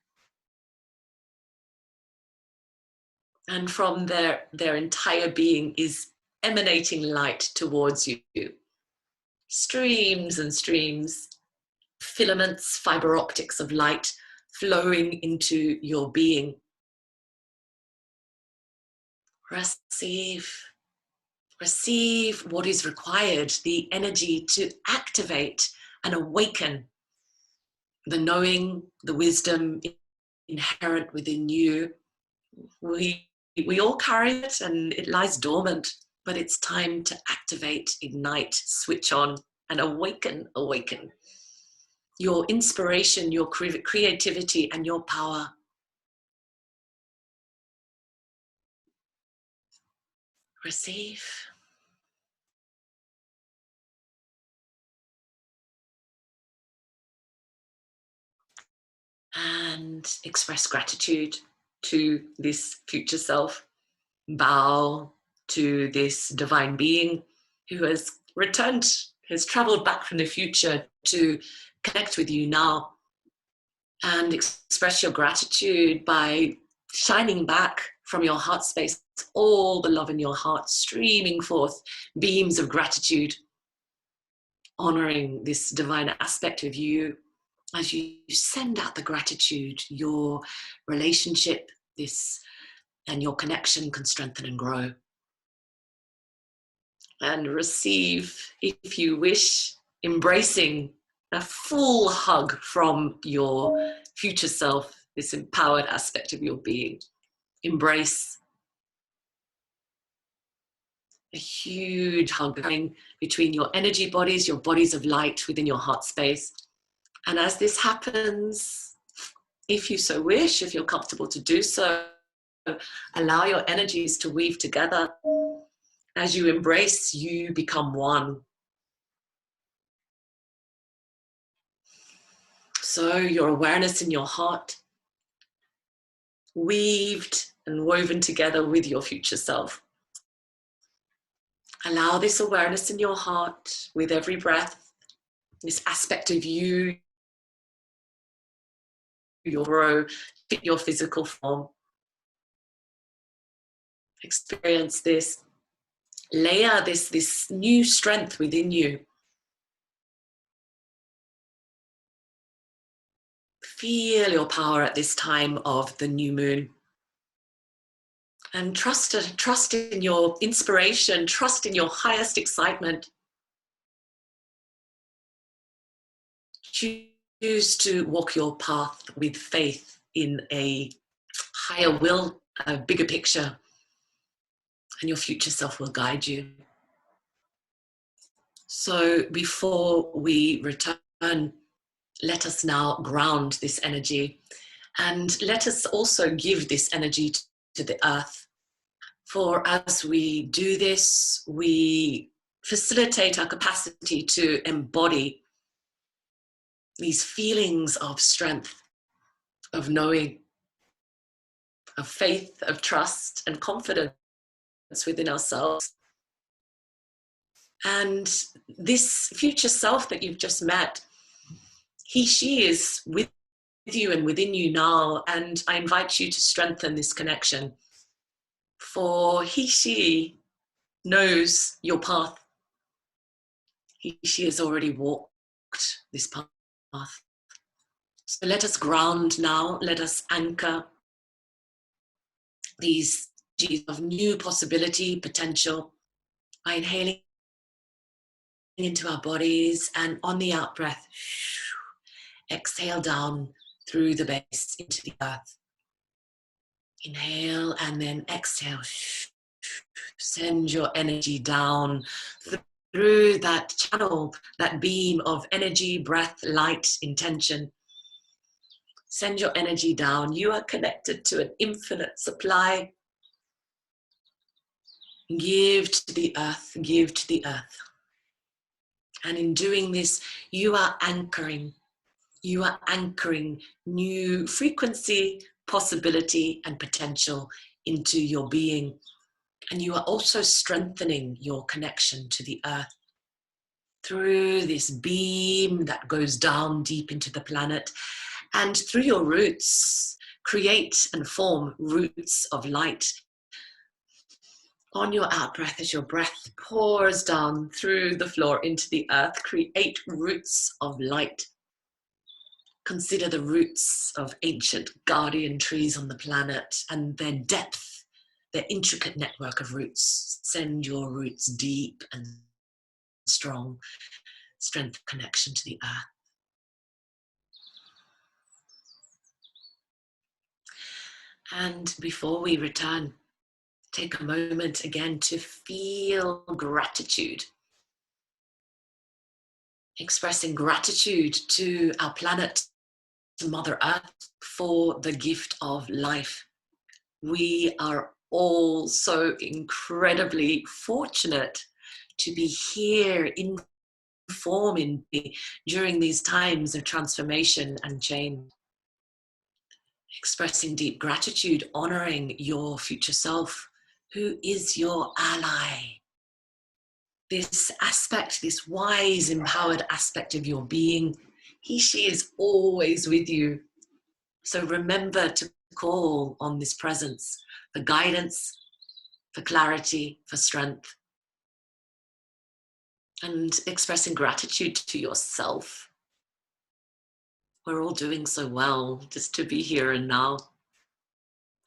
And from their entire being is emanating light towards you. Streams and streams, filaments, fiber optics of light flowing into your being. Receive what is required, the energy to activate and awaken the knowing, the wisdom inherent within you. We all carry it and it lies dormant, but it's time to activate, ignite, switch on, and awaken your inspiration, your creativity, and your power. Receive. And express gratitude to this future self. Bow to this divine being who has returned, has traveled back from the future to connect with you now, and express your gratitude by shining back from your heart space all the love in your heart, streaming forth beams of gratitude, honoring this divine aspect of you as you send out the gratitude. Your relationship, and your connection can strengthen and grow. And receive, if you wish, embracing a full hug from your future self, this empowered aspect of your being. Embrace a huge hug between your energy bodies, your bodies of light within your heart space. And as this happens, if you so wish, if you're comfortable to do so, allow your energies to weave together. As you embrace, you become one. So your awareness in your heart, weaved and woven together with your future self. Allow this awareness in your heart with every breath, this aspect of you, your grow, fit your physical form. Experience this, layer this new strength within you. Feel your power at this time of the new moon. And trust in your inspiration, trust in your highest excitement. Choose to walk your path with faith in a higher will, a bigger picture, and your future self will guide you. So before we return, let us now ground this energy, and let us also give this energy to the earth. For as we do this, we facilitate our capacity to embody these feelings of strength, of knowing, of faith, of trust and confidence within ourselves. And this future self that you've just met, she is with you and within you now, and I invite you to strengthen this connection For he, she knows your path. He, she has already walked this path. So let us ground now, let us anchor these energies of new possibility, potential, by inhaling into our bodies, and on the out breath, exhale down through the base into the earth. Inhale and then exhale. Send your energy down through that channel, that beam of energy, breath, light, intention. Send your energy down. You are connected to an infinite supply. Give to the earth, give to the earth. And in doing this, you are anchoring new frequency, possibility, and potential into your being. And you are also strengthening your connection to the earth through this beam that goes down deep into the planet. And through your roots, create and form roots of light. On your out breath, as your breath pours down through the floor into the earth, create roots of light. Consider the roots of ancient guardian trees on the planet and their depth, their intricate network of roots. Send your roots deep and strong, strength, connection to the earth. And before we return, take a moment again to feel gratitude. Expressing gratitude to our planet, to Mother Earth, for the gift of life. We are all so incredibly fortunate to be here in form during these times of transformation and change. Expressing deep gratitude, honoring your future self, who is your ally. This aspect, this wise, empowered aspect of your being, he, she is always with you. So remember to call on this presence for guidance, for clarity, for strength. And expressing gratitude to yourself. We're all doing so well just to be here and now.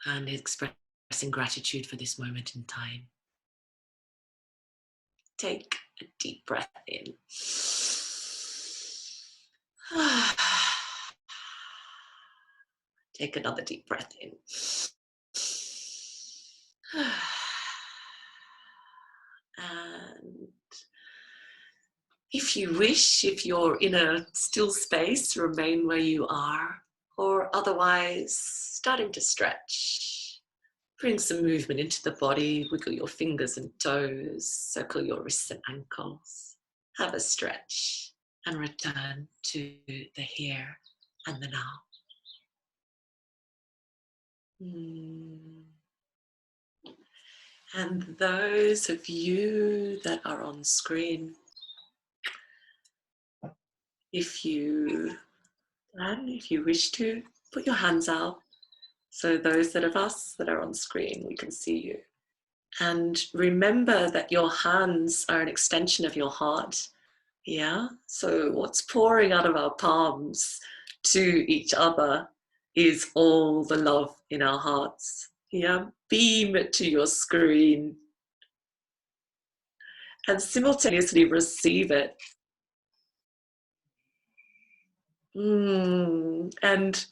And expressing gratitude for this moment in time. Take a deep breath in. Take another deep breath in. And if you wish, if you're in a still space, remain where you are, or otherwise starting to stretch. Bring some movement into the body, wiggle your fingers and toes, circle your wrists and ankles. Have a stretch and return to the here and the now. And those of you that are on screen, if you wish to, put your hands out. So those of us that are on screen, we can see you. And remember that your hands are an extension of your heart. Yeah, so what's pouring out of our palms to each other is all the love in our hearts. Yeah, beam it to your screen and simultaneously receive it. And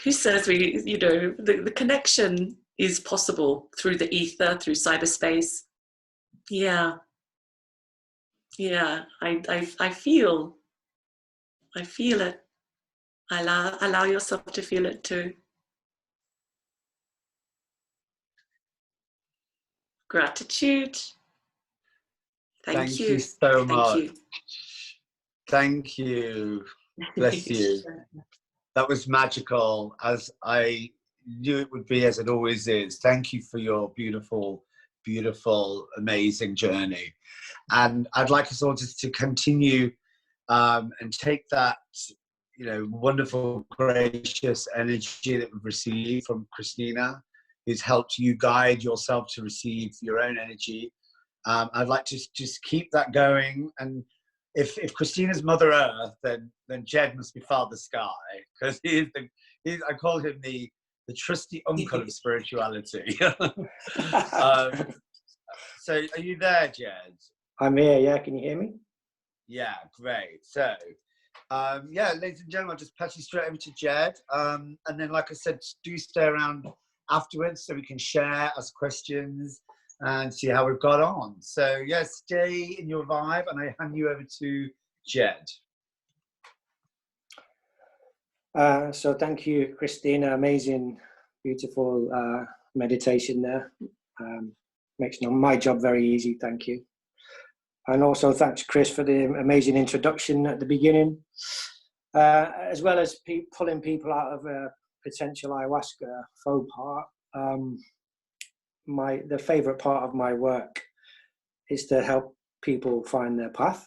who says the connection is possible through the ether, through cyberspace? Yeah. Yeah, I feel it. Allow yourself to feel it too. Gratitude. Thank you so much. Thank you. Bless you. That was magical, as I knew it would be, as it always is. Thank you for your beautiful, beautiful, amazing journey. And I'd like us all just to continue and take that, wonderful, gracious energy that we've received from Christina who's helped you guide yourself to receive your own energy. I'd like to just keep that going. And if Christina's Mother Earth, then Jed must be Father Sky, because I call him the trusty uncle of spirituality. So are you there, Jed? I'm here, yeah. Can you hear me? Yeah, great. So, yeah, ladies and gentlemen, I'll just pass you straight over to Jed. And then, like I said, do stay around afterwards so we can share, ask questions, and see how we've got on. So, yeah, stay in your vibe, and I hand you over to Jed. So thank you, Christina. Amazing, beautiful meditation there. Makes my job very easy. Thank you. And also thanks, Chris, for the amazing introduction at the beginning, as well as pulling people out of a potential ayahuasca faux pas. The favorite part of my work is to help people find their path,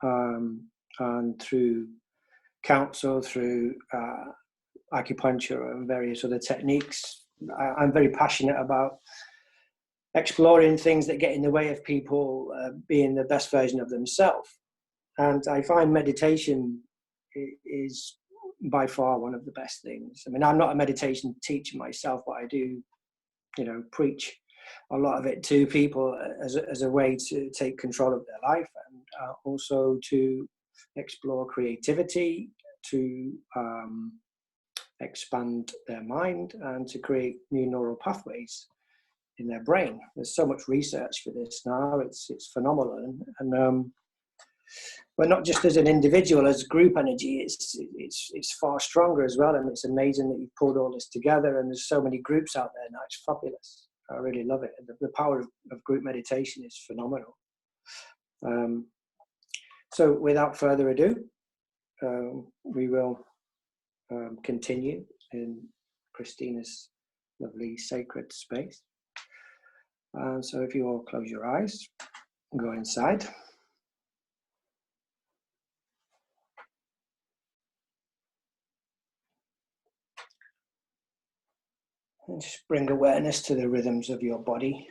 and through counsel, through acupuncture and various other techniques. I'm very passionate about exploring things that get in the way of people being the best version of themselves. And I find meditation is by far one of the best things. I mean, I'm not a meditation teacher myself, but I do, preach a lot of it to people as a way to take control of their life, and also to explore creativity, to expand their mind, and to create new neural pathways in their brain. There's so much research for this now. It's phenomenal, and but not just as an individual, as group energy, it's far stronger as well. And it's amazing that you've pulled all this together, and there's so many groups out there now. It's fabulous. I really love it. The power of group meditation is phenomenal. So without further ado, we will continue in Christina's lovely sacred space. So if you all close your eyes, go inside. And just bring awareness to the rhythms of your body.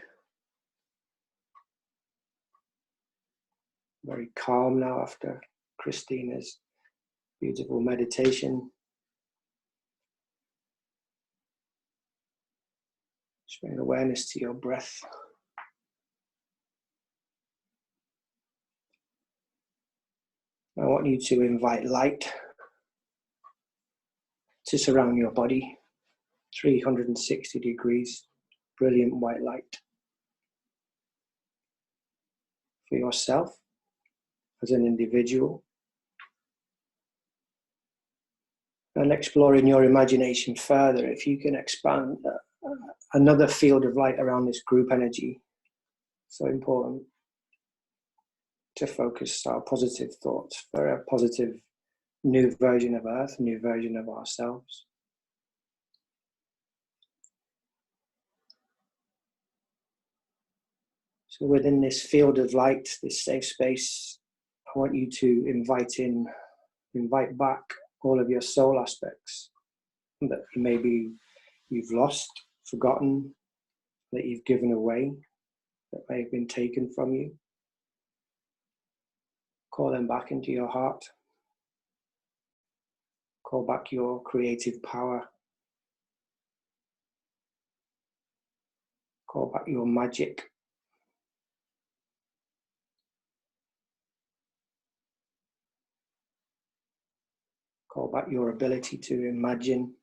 Very calm now after Christina's beautiful meditation. Just bring awareness to your breath. I want you to invite light to surround your body. 360 degrees, brilliant white light. For yourself, as an individual. And exploring your imagination further, if you can expand another field of light around this group energy. So important to focus our positive thoughts for a positive new version of Earth, new version of ourselves. So within this field of light, this safe space, I want you to invite back all of your soul aspects that maybe you've lost, forgotten, that you've given away, that may have been taken from you. Call them back into your heart. Call back your creative power. Call back your magic. Call back your ability to imagine.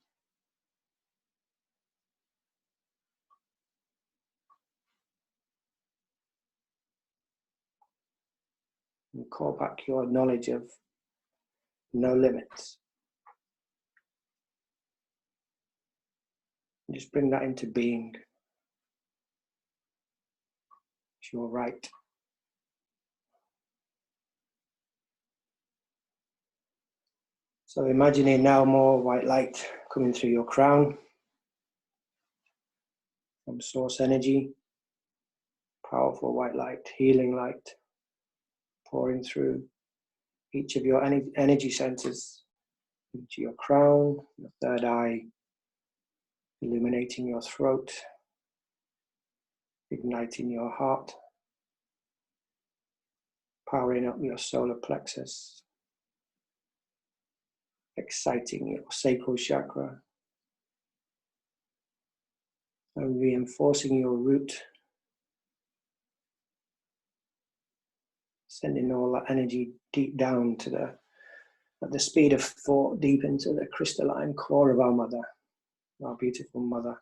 And call back your knowledge of no limits. And just bring that into being. It's your right. So imagining now more white light coming through your crown from source energy, powerful white light, healing light, pouring through each of your energy centers, into your crown, your third eye, illuminating your throat, igniting your heart, powering up your solar plexus, exciting your sacral chakra, and reinforcing your root, sending all that energy deep down to at the speed of thought, deep into the crystalline core of our mother, our beautiful mother.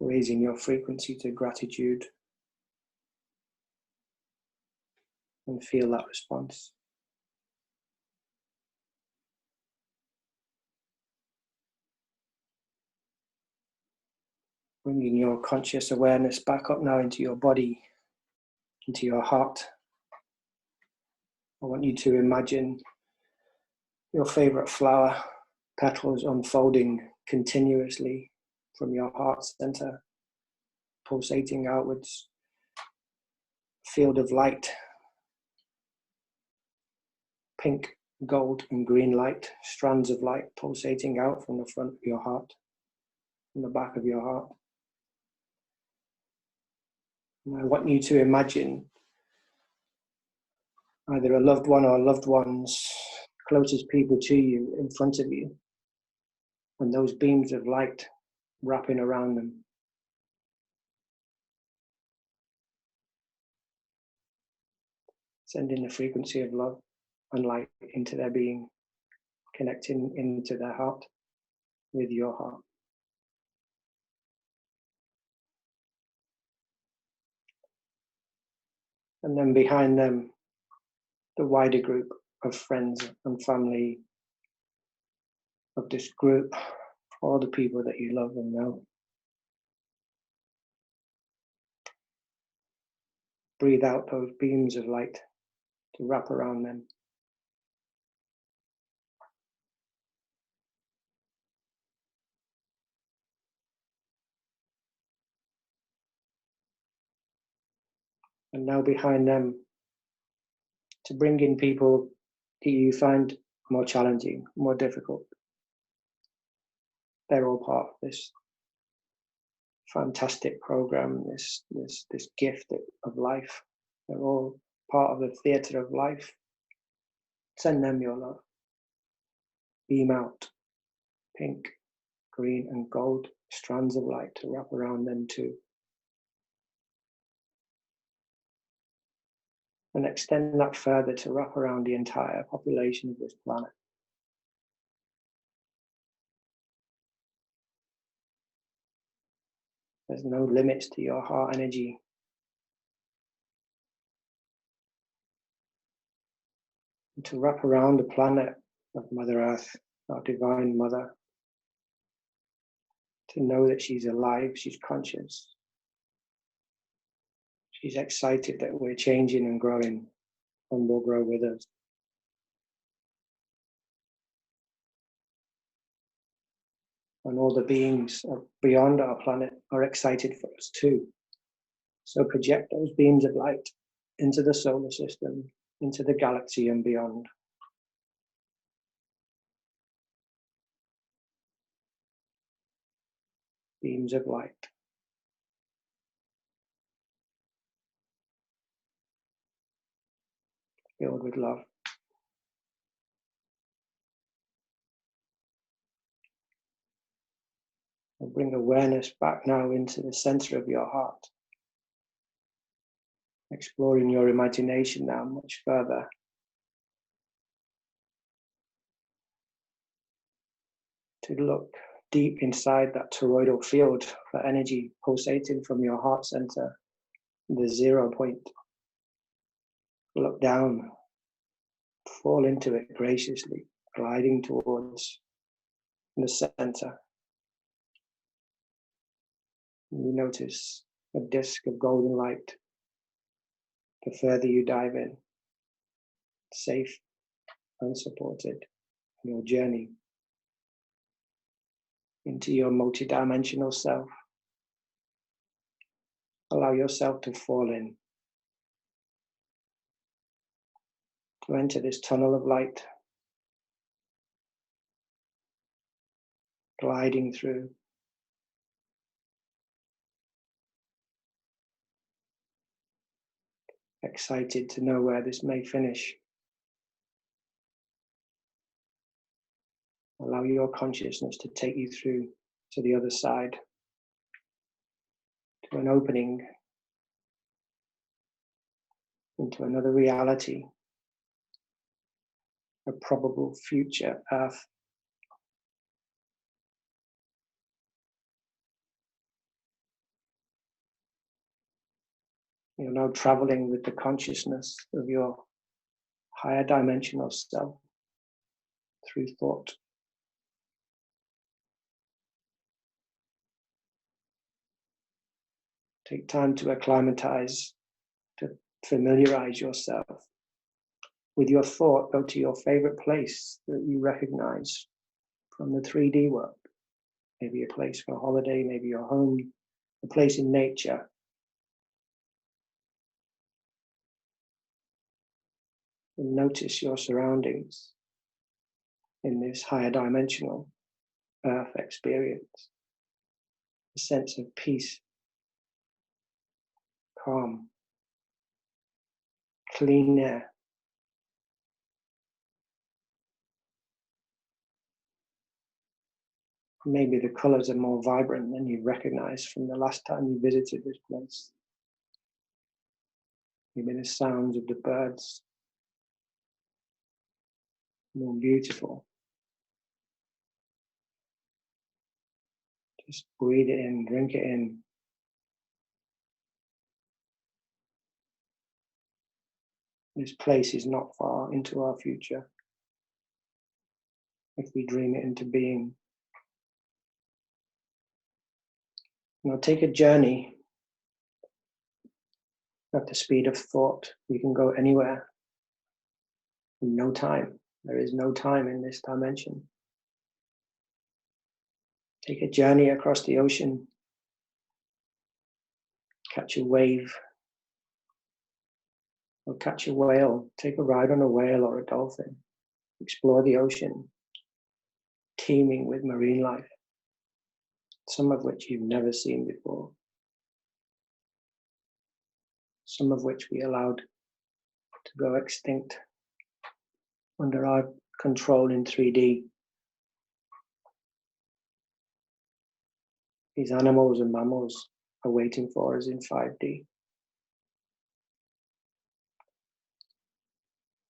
Raising your frequency to gratitude, and feel that response. Bringing your conscious awareness back up now into your body, into your heart. I want you to imagine your favorite flower, petals unfolding continuously from your heart center, pulsating outwards, field of light, pink, gold, and green light, strands of light pulsating out from the front of your heart, from the back of your heart. And I want you to imagine either a loved one or loved ones, closest people to you, in front of you, and those beams of light wrapping around them. Sending the frequency of love and light into their being, connecting into their heart with your heart. And then behind them, the wider group of friends and family of this group, all the people that you love and know. Breathe out those beams of light to wrap around them. And now behind them, to bring in people that you find more challenging, more difficult. They're all part of this fantastic program, this gift of life. They're all part of the theatre of life. Send them your love. Beam out pink, green, and gold strands of light to wrap around them too. And extend that further to wrap around the entire population of this planet. There's no limits to your heart energy. And to wrap around the planet of Mother Earth, our Divine Mother, to know that she's alive, she's conscious. She's excited that we're changing and growing, and will grow with us. And all the beings beyond our planet are excited for us too. So project those beams of light into the solar system, into the galaxy and beyond. Beams of light. Filled with love. And bring awareness back now into the center of your heart. Exploring your imagination now much further. To look deep inside that toroidal field for energy pulsating from your heart center, the 0 point. Look down, fall into it graciously, gliding towards the center. You notice a disc of golden light. The further you dive in, safe and supported in your journey into your multidimensional self. Allow yourself to fall in, to enter this tunnel of light, gliding through. Excited to know where this may finish. Allow your consciousness to take you through to the other side, to an opening into another reality, a probable future Earth. You're now traveling with the consciousness of your higher dimensional self through thought. Take time to acclimatize, to familiarize yourself with your thought. Go to your favorite place that you recognize from the 3D world. Maybe a place for a holiday, maybe your home, a place in nature. And notice your surroundings in this higher dimensional Earth experience. A sense of peace, calm, clean air. Maybe the colors are more vibrant than you recognize from the last time you visited this place. Maybe the sounds of the birds more beautiful. Just breathe it in, drink it in. This place is not far into our future if we dream it into being. Now take a journey at the speed of thought. You can go anywhere in no time. There is no time in this dimension. Take a journey across the ocean. Catch a wave. Or catch a whale. Take a ride on a whale or a dolphin. Explore the ocean, teeming with marine life, some of which you've never seen before. Some of which we allowed to go extinct under our control in 3D. These animals and mammals are waiting for us in 5D.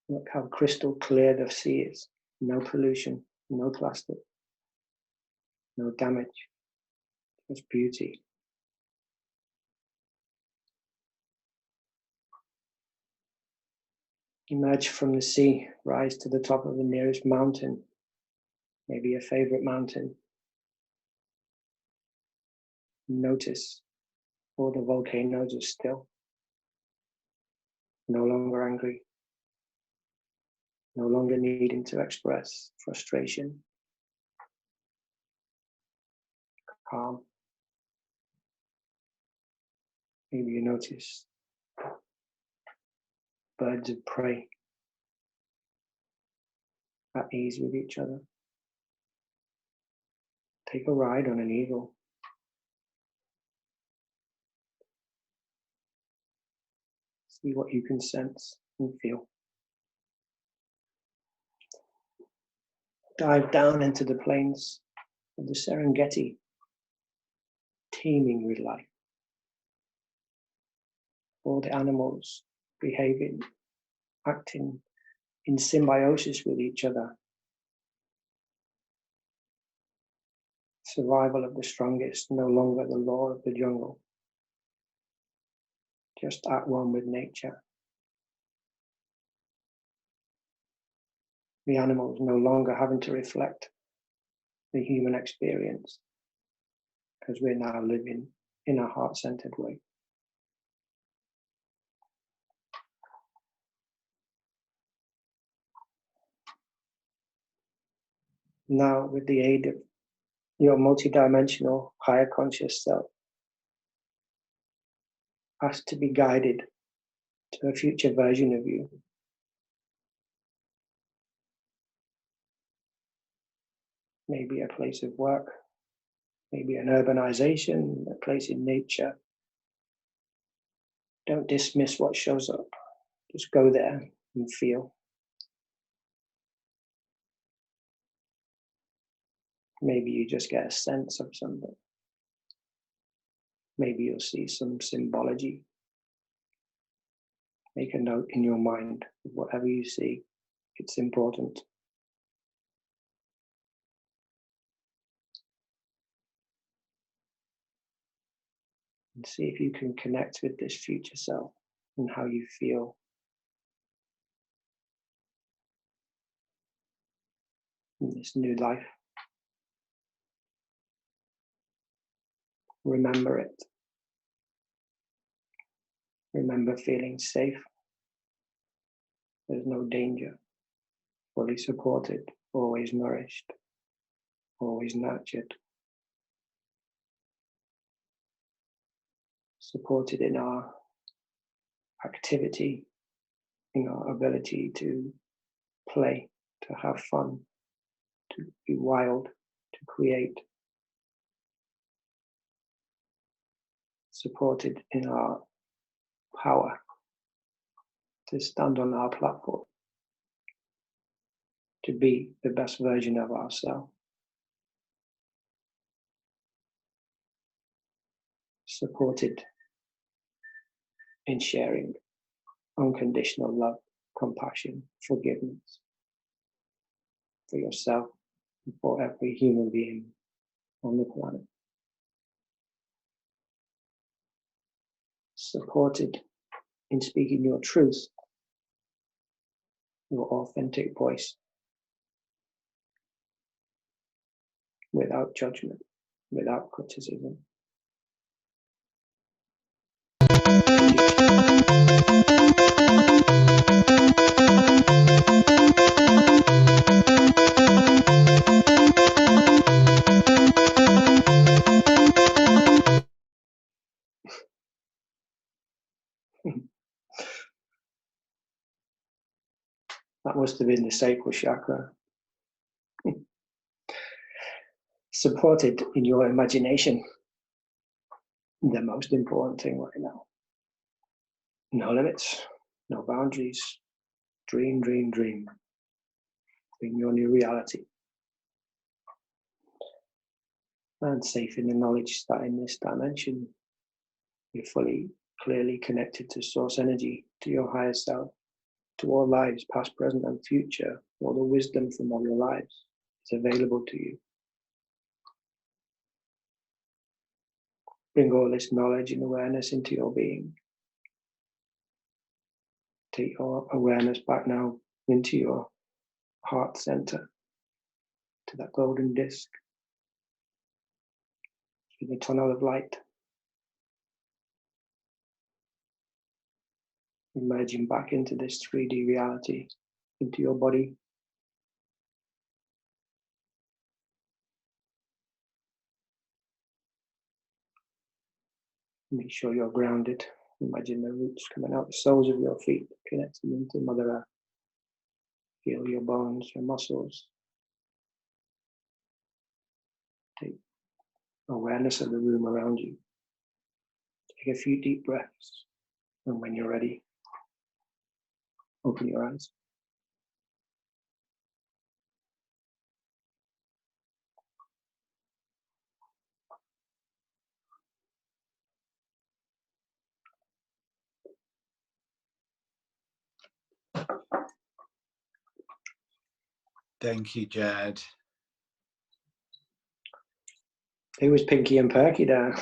Look how crystal clear the sea is. No pollution, no plastic, no damage. Just beauty. Emerge from the sea, rise to the top of the nearest mountain, maybe your favorite mountain. Notice all the volcanoes are still, no longer angry, no longer needing to express frustration, calm. Maybe you notice birds of prey at ease with each other. Take a ride on an eagle. See what you can sense and feel. Dive down into the plains of the Serengeti, teeming with life. All the animals behaving, acting in symbiosis with each other. Survival of the strongest, no longer the law of the jungle. Just at one with nature. The animals no longer having to reflect the human experience, because we're now living in a heart-centered way. Now, with the aid of your multidimensional higher conscious self, ask to be guided to a future version of you. maybe a place of work, maybe an urbanization, a place in nature. Don't dismiss what shows up. Just go there and feel. Maybe you just get a sense of something. Maybe you'll see some symbology. Make a note in your mind of whatever you see. It's important. And see if you can connect with this future self and how you feel. In this new life. Remember it. Remember feeling safe. There's no danger. Fully supported, always nourished, always nurtured. Supported in our activity, in our ability to play, to have fun, to be wild, to create. Supported in our power to stand on our platform, to be the best version of ourselves. Supported in sharing unconditional love, compassion, forgiveness for yourself and for every human being on the planet. Supported in speaking your truth, your authentic voice, without judgment, without criticism. That must have been the sacral chakra. Supported in your imagination. The most important thing right now. No limits, no boundaries. Dream, dream, dream. Bring your new reality. And safe in the knowledge that in this dimension, you're fully, clearly connected to source energy, to your higher self, to all lives, past, present, and future. All the wisdom from all your lives is available to you. Bring all this knowledge and awareness into your being. Take your awareness back now into your heart center, to that golden disc, through the tunnel of light. Emerging back into this 3D reality, into your body. Make sure you're grounded. Imagine the roots coming out the soles of your feet, connecting into Mother Earth. Feel your bones, your muscles. Take awareness of the room around you. Take a few deep breaths, and when you're ready, open your eyes. Thank you, Jed. It was Pinky and Perky there.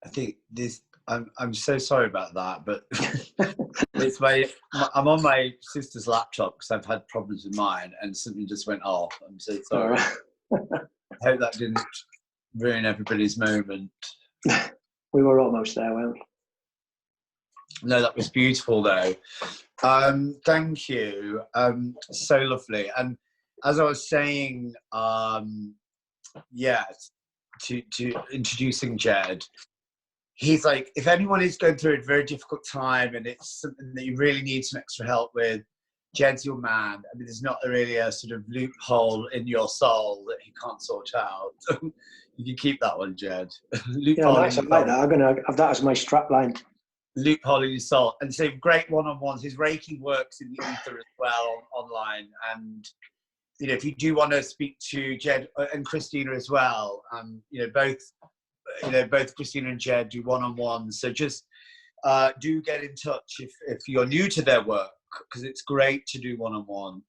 I think this. I'm so sorry about that, but it's I'm on my sister's laptop because I've had problems with mine, and something just went off. I'm so sorry. I hope that didn't ruin everybody's moment. We were almost there, weren't we? No, that was beautiful though. Thank you. So lovely. And as I was saying, yeah, to introducing Jed, he's like, if anyone is going through a very difficult time and it's something that you really need some extra help with, Jed's your man. I mean, there's not really a sort of loophole in your soul that he can't sort out. You can keep that one, Jed. Yeah, Loophole nice. I in your like soul. that. I'm going to have that as my strap line. Loophole in your soul. And so great one-on-ones. His Reiki works in the ether as well online. And, you know, if you do want to speak to Jed and Christina as well, both Christina and Jed do one-on-ones. So just do get in touch if you're new to their work, because it's great to do one-on-one.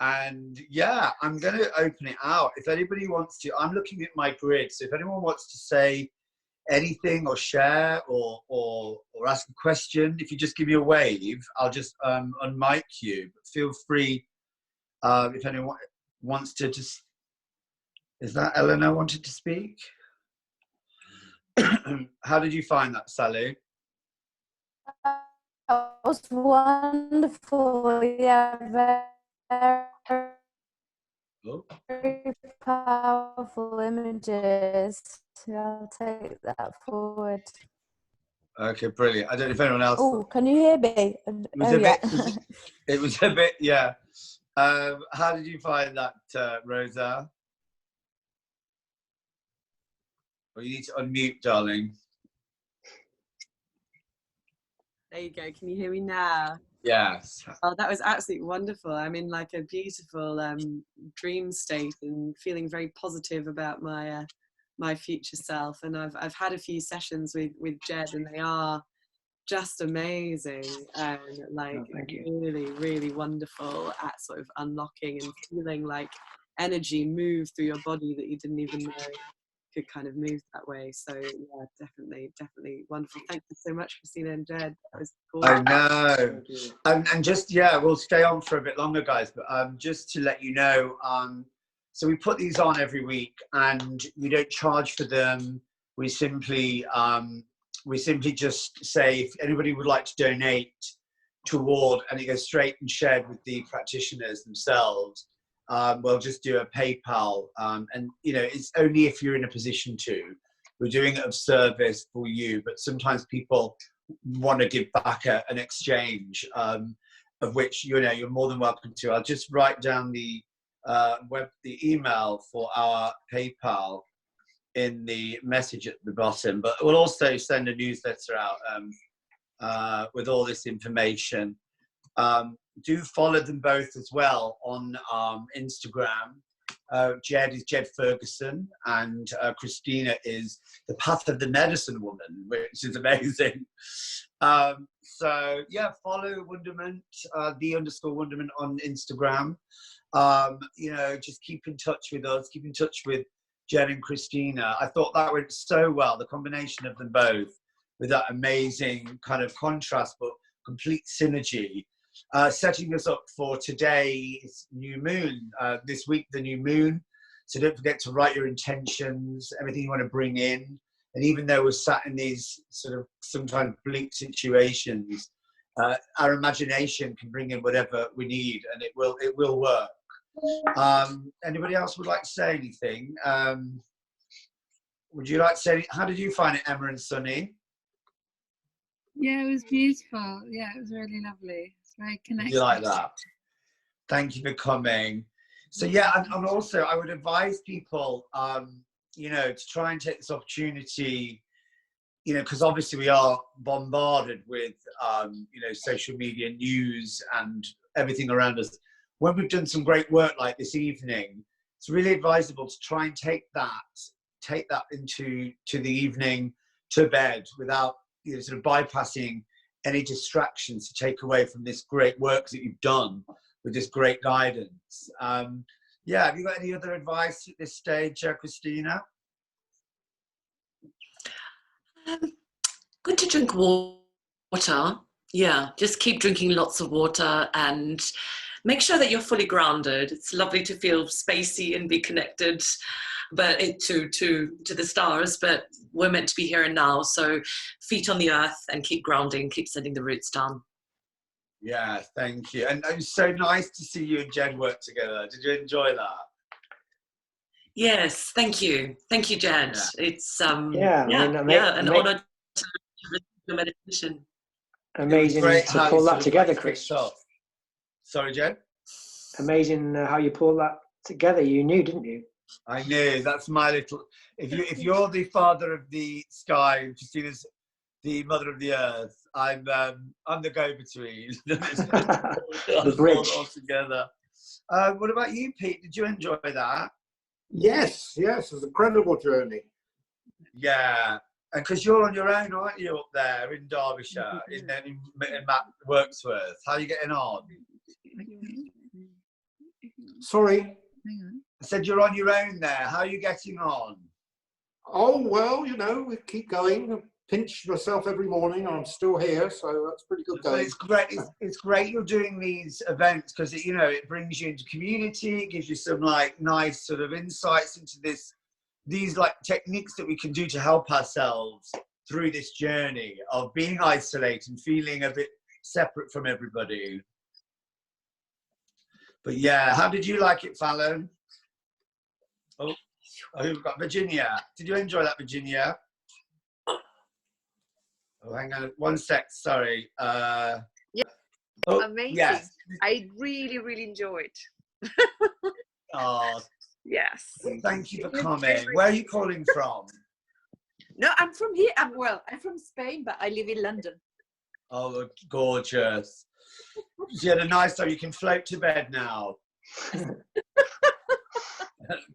And yeah, I'm going to open it out. If anybody wants to, I'm looking at my grid. So if anyone wants to say anything or share or ask a question, if you just give me a wave, I'll just unmic you. But feel free if anyone wants to just. Is that Eleanor wanted to speak? How did you find that, Sally? That was wonderful. Yeah, very powerful images. I'll take that forward. Okay, brilliant. I don't know if anyone else. Oh, can you hear me? It was a bit, yeah. How did you find that, Rosa? Well, you need to unmute, darling. There you go. Can you hear me now? Yes. Oh, that was absolutely wonderful. I'm in like a beautiful dream state and feeling very positive about my my future self. And I've had a few sessions with Jed, and they are just amazing and like really, really wonderful at sort of unlocking and feeling like energy move through your body that you didn't even know could kind of move that way. So yeah, definitely wonderful. Thank you so much, Christina and Jed. That was gorgeous. I know. And just, yeah, we'll stay on for a bit longer, guys, but just to let you know, so we put these on every week and we don't charge for them. We simply just say if anybody would like to donate toward, and it goes straight and shared with the practitioners themselves. We'll just do a PayPal, and you know, it's only if you're in a position to. We're doing it of service for you, but sometimes people want to give back an exchange, of which you're more than welcome to. I'll just write down the email for our PayPal in the message at the bottom, but we'll also send a newsletter out with all this information. Do follow them both as well on Instagram. Jed is Jed Ferguson, and Christina is the Path of the Medicine Woman, which is amazing. So yeah, follow Wonderment, _Wonderment on Instagram. Just keep in touch with us, keep in touch with Jed and Christina. I thought that went so well, the combination of them both with that amazing kind of contrast but complete synergy. Setting us up for today's new moon, this week the new moon, so don't forget to write your intentions, everything you want to bring in. And even though we're sat in these sort of sometimes bleak situations, our imagination can bring in whatever we need, and it will work. Anybody else would like to say anything? Would you like to say, how did you find it, Emma and Sunny? Yeah, it was beautiful. Yeah, it was really lovely. It's very connected. You like that? Thank you for coming. So yeah, and also I would advise people, to try and take this opportunity, because obviously we are bombarded with, social media news and everything around us. When we've done some great work like this evening, it's really advisable to try and take that into the evening, to bed, without sort of bypassing any distractions to take away from this great work that you've done with this great guidance. Have you got any other advice at this stage, Christina? Good to drink water. Yeah, just keep drinking lots of water and make sure that you're fully grounded. It's lovely to feel spacey and be connected, but to the stars, but we're meant to be here and now. So feet on the earth and keep grounding, keep sending the roots down. Yeah, thank you. And it was so nice to see you and Jed work together. Did you enjoy that? Yes, thank you. Thank you, Jed. Yeah. It's an honor to receive your meditation. Amazing great to how pull you that sort of, together, like, Chris. switched off. Sorry, Jen? Amazing how you pulled that together. You knew, didn't you? I knew. That's my little. If you're the father of the sky and Christina's the mother of the earth, I'm the go-between. The bridge. All together. What about you, Pete? Did you enjoy that? Yes, it was a incredible journey. Yeah, and because you're on your own, aren't you, up there in Derbyshire, in Matt Worksworth? How are you getting on? Sorry. I said you're on your own there. How are you getting on? Oh, well, we keep going. I pinch myself every morning. I'm still here, so that's pretty good But going. it's great. It's great you're doing these events because it brings you into community. It gives you some like nice sort of insights into these like techniques that we can do to help ourselves through this journey of being isolated and feeling a bit separate from everybody. But yeah, how did you like it, Fallon? Oh, we've got Virginia. Did you enjoy that, Virginia? Oh, hang on 1 sec. Sorry. Yeah, oh, amazing. Yes. I really enjoyed. Oh, Yes. thank you for coming. Where are you calling from? No, I'm from here. I'm from Spain, but I live in London. Oh, gorgeous. You had a nice time. You can float to bed now.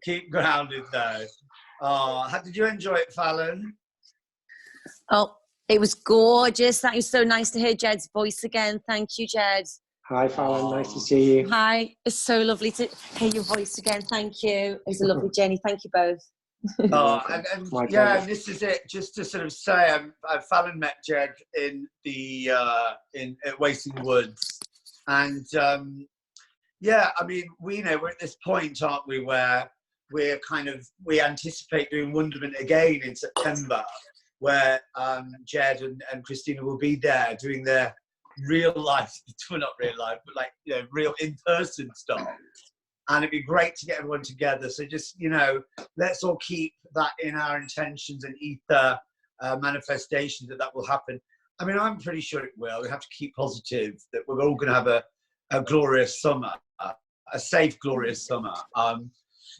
Keep grounded, though. Oh, how did you enjoy it, Fallon? Oh, it was gorgeous. That was so nice to hear Jed's voice again. Thank you, Jed. Hi, Fallon. Nice to see you. Hi. It's so lovely to hear your voice again. Thank you. It was a lovely journey. Thank you both. Oh, and yeah, and this is it. Just to sort of say, Fallon met Jed in at Wasting Woods, and yeah, I mean, we're at this point, aren't we, where we anticipate doing Wonderment again in September, where Jed and Christina will be there doing their real life, well, not real life, but like real in-person stuff. And it'd be great to get everyone together. So just, let's all keep that in our intentions and ether manifestations that will happen. I mean, I'm pretty sure it will. We have to keep positive that we're all going to have a glorious summer, a safe, glorious summer.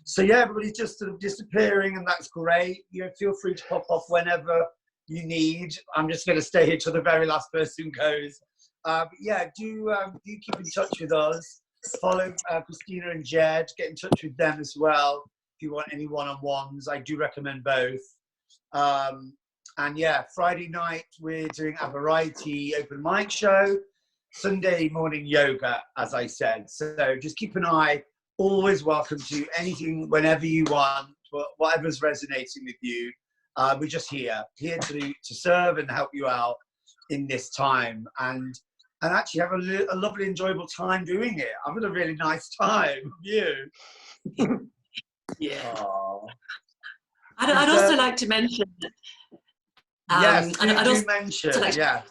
So yeah, everybody's just sort of disappearing, and that's great. Feel free to pop off whenever you need. I'm just going to stay here till the very last person goes. Yeah, do keep in touch with us. Follow Christina and Jed. Get in touch with them as well if you want any one-on-ones. I do recommend both. And yeah, Friday night we're doing a variety open mic show. Sunday morning yoga, as I said. So just keep an eye. Always welcome to anything whenever you want, whatever's resonating with you. We're just here to serve and help you out in this time. And actually have a lovely, enjoyable time doing it. I've had a really nice time. You? Yeah. Aww. I'd also like to mention. Yes, I'd also mention. like Yeah.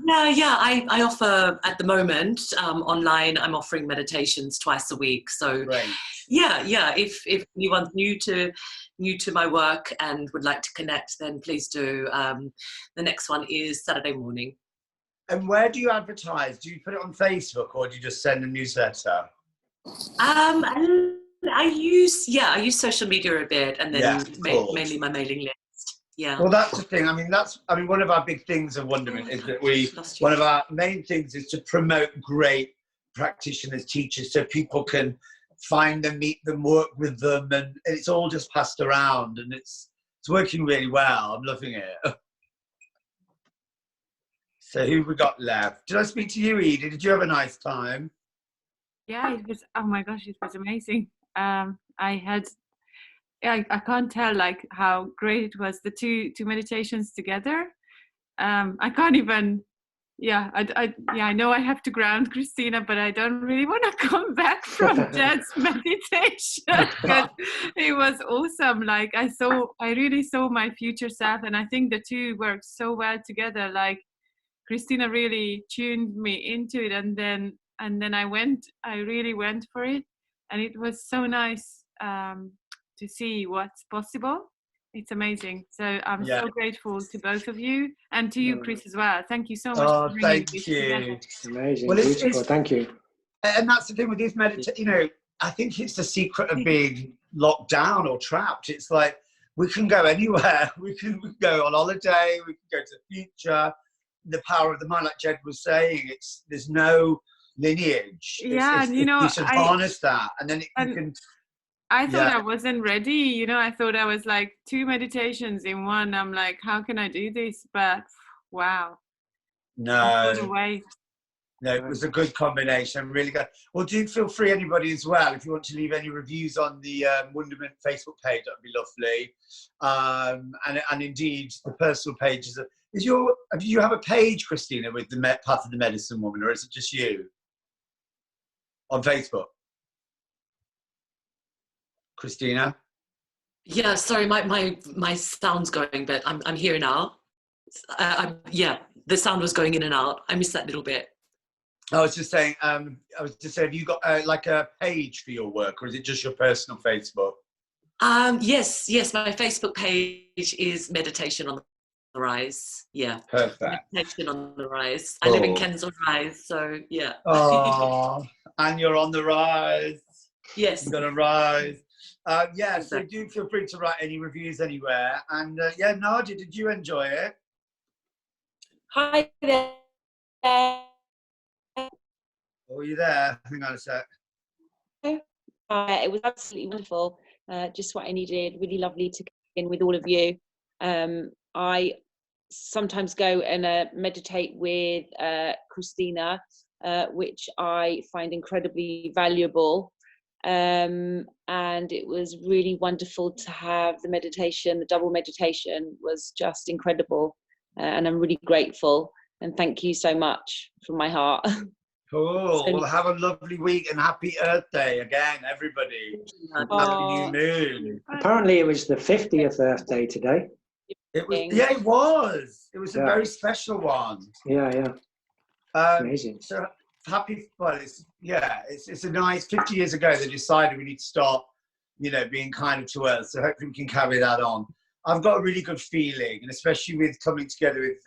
Yeah. I offer at the moment online. I'm offering meditations twice a week. So right. Yeah. If anyone's new to my work and would like to connect, then please do. The next one is Saturday morning. And where do you advertise? Do you put it on Facebook or do you just send a newsletter? I use social media a bit, and then mainly my mailing list. Yeah. Well, that's the thing. I mean, one of our big things of Wonderment is that one of our main things is to promote great practitioners, teachers, so people can find them, meet them, work with them, and it's all just passed around, and it's working really well. I'm loving it. So who we got left? Did I speak to you, Edie? Did you have a nice time? Yeah, it was. Oh my gosh, it was amazing. I can't tell like how great it was. The two meditations together. I can't even. Yeah, I know I have to ground Christina, but I don't really want to come back from Jed's meditation because it was awesome. Like I really saw my future self, and I think the two worked so well together. Like Christina really tuned me into it, and then I really went for it, and it was so nice to see what's possible It's amazing. So I'm Yeah. so grateful to both of you and to you, Chris, as well. Thank you so much Oh, for bringing thank this you. together. Amazing, Well, beautiful. Thank you. And that's the thing with these you know, I think it's the secret of being locked down or trapped. It's like we can go anywhere. We can go on holiday. We can go to the future. The power of the mind, like Jed was saying, there's no lineage. Yeah, and you know, you should harness that, and then you can. I thought Yeah. I wasn't ready. You know, I thought I was like 2 meditations in one. I'm like, how can I do this? But wow. No. Away. No, it was a good combination. Really good. Well, do feel free, anybody as well, if you want to leave any reviews on the Wonderment Facebook page, that would be lovely. And indeed, the personal pages. Do you have a page, Christina, with the Path of the Medicine Woman, or is it just you on Facebook? Christina? Yeah, sorry, my sound's going, but I'm here now. Yeah, the sound was going in and out. I missed that little bit. I was just saying, have you got like a page for your work, or is it just your personal Facebook? Yes, my Facebook page is Meditation on the Rise. Yeah. Perfect. Meditation on the Rise. I live in Kensal Rise, so yeah. Oh, and you're on the rise. Yes. You're gonna rise. Yeah, so do feel free to write any reviews anywhere. And yeah, Nadia, did you enjoy it? Hi there. Oh, are you there? Hang on a sec. It was absolutely wonderful. Just what I needed. Really lovely to get in with all of you. I sometimes go and meditate with Christina, which I find incredibly valuable. And it was really wonderful to have the meditation. The double meditation was just incredible. And I'm really grateful. And thank you so much from my heart. Cool. Well, have a lovely week and happy Earth Day again, everybody. Happy New Moon. Apparently, it was the 50th Earth Day today. It was. Yeah, it was. It was a Yeah. very special one. Yeah. Amazing. So happy. Well, it's a nice. 50 years ago, they decided we need to start, being kinder to Earth. So hopefully we can carry that on. I've got a really good feeling, and especially with coming together with,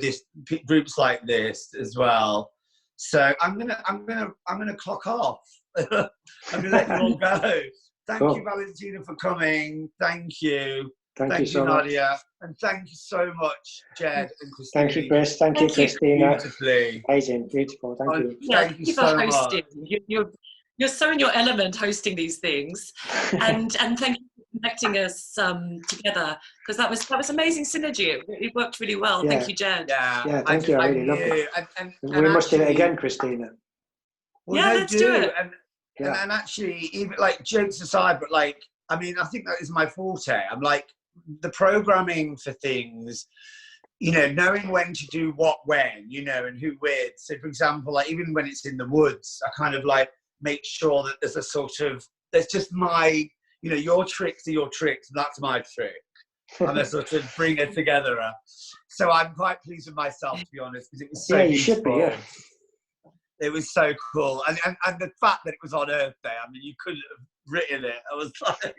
this groups like this as well. So I'm gonna clock off. I'm gonna let you all go. Thank you, Valentina, for coming. Thank you. Thank you so Nadia. much. And thank you so much, Jed and Christina. Thank you, Chris. Thank you, Christina. Beautifully. Amazing, beautiful. Thank you. Thank you so much. Hosting. You're so in your element hosting these things, and thank you for connecting us together, because that was amazing synergy. It worked really well. Yeah. Thank you, Jed. Yeah, thank you. I really love it. And We must do it actually- again, Christina. Well, Yeah, they let's do it. And actually, even like jokes aside, but I think that is my forte. I'm like the programming for things, knowing when to do what when, and who with. So, for example, like even when it's in the woods, I kind of like make sure that there's just my, your tricks are your tricks, and that's my trick. And I sort of bring it together. So I'm quite pleased with myself, to be honest, because it was so you should be, beautiful. yeah. It was so cool. And the fact that it was on Earth Day, you couldn't have written it. I was like...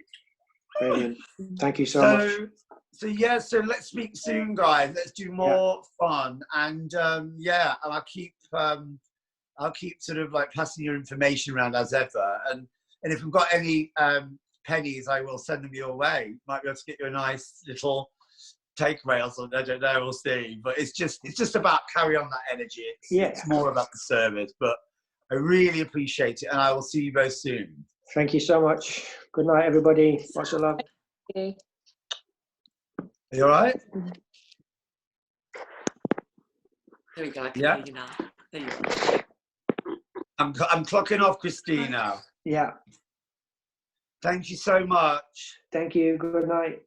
Brilliant. Thank you so much. So let's speak soon, guys. Let's do more fun. And and I'll keep sort of like passing your information around as ever. And if we've got any pennies, I will send them your way. Might be able to get you a nice little takeaway or something. I don't know. We'll see. But it's just about carry on that energy. It's more about the service. But I really appreciate it, and I will see you both soon. Thank you so much. Good night, everybody. Lots of love. Are you all right? There we go. I can Yeah. hear you now. There you are. I'm clocking off, Christina. Yeah. Thank you so much. Thank you. Good night.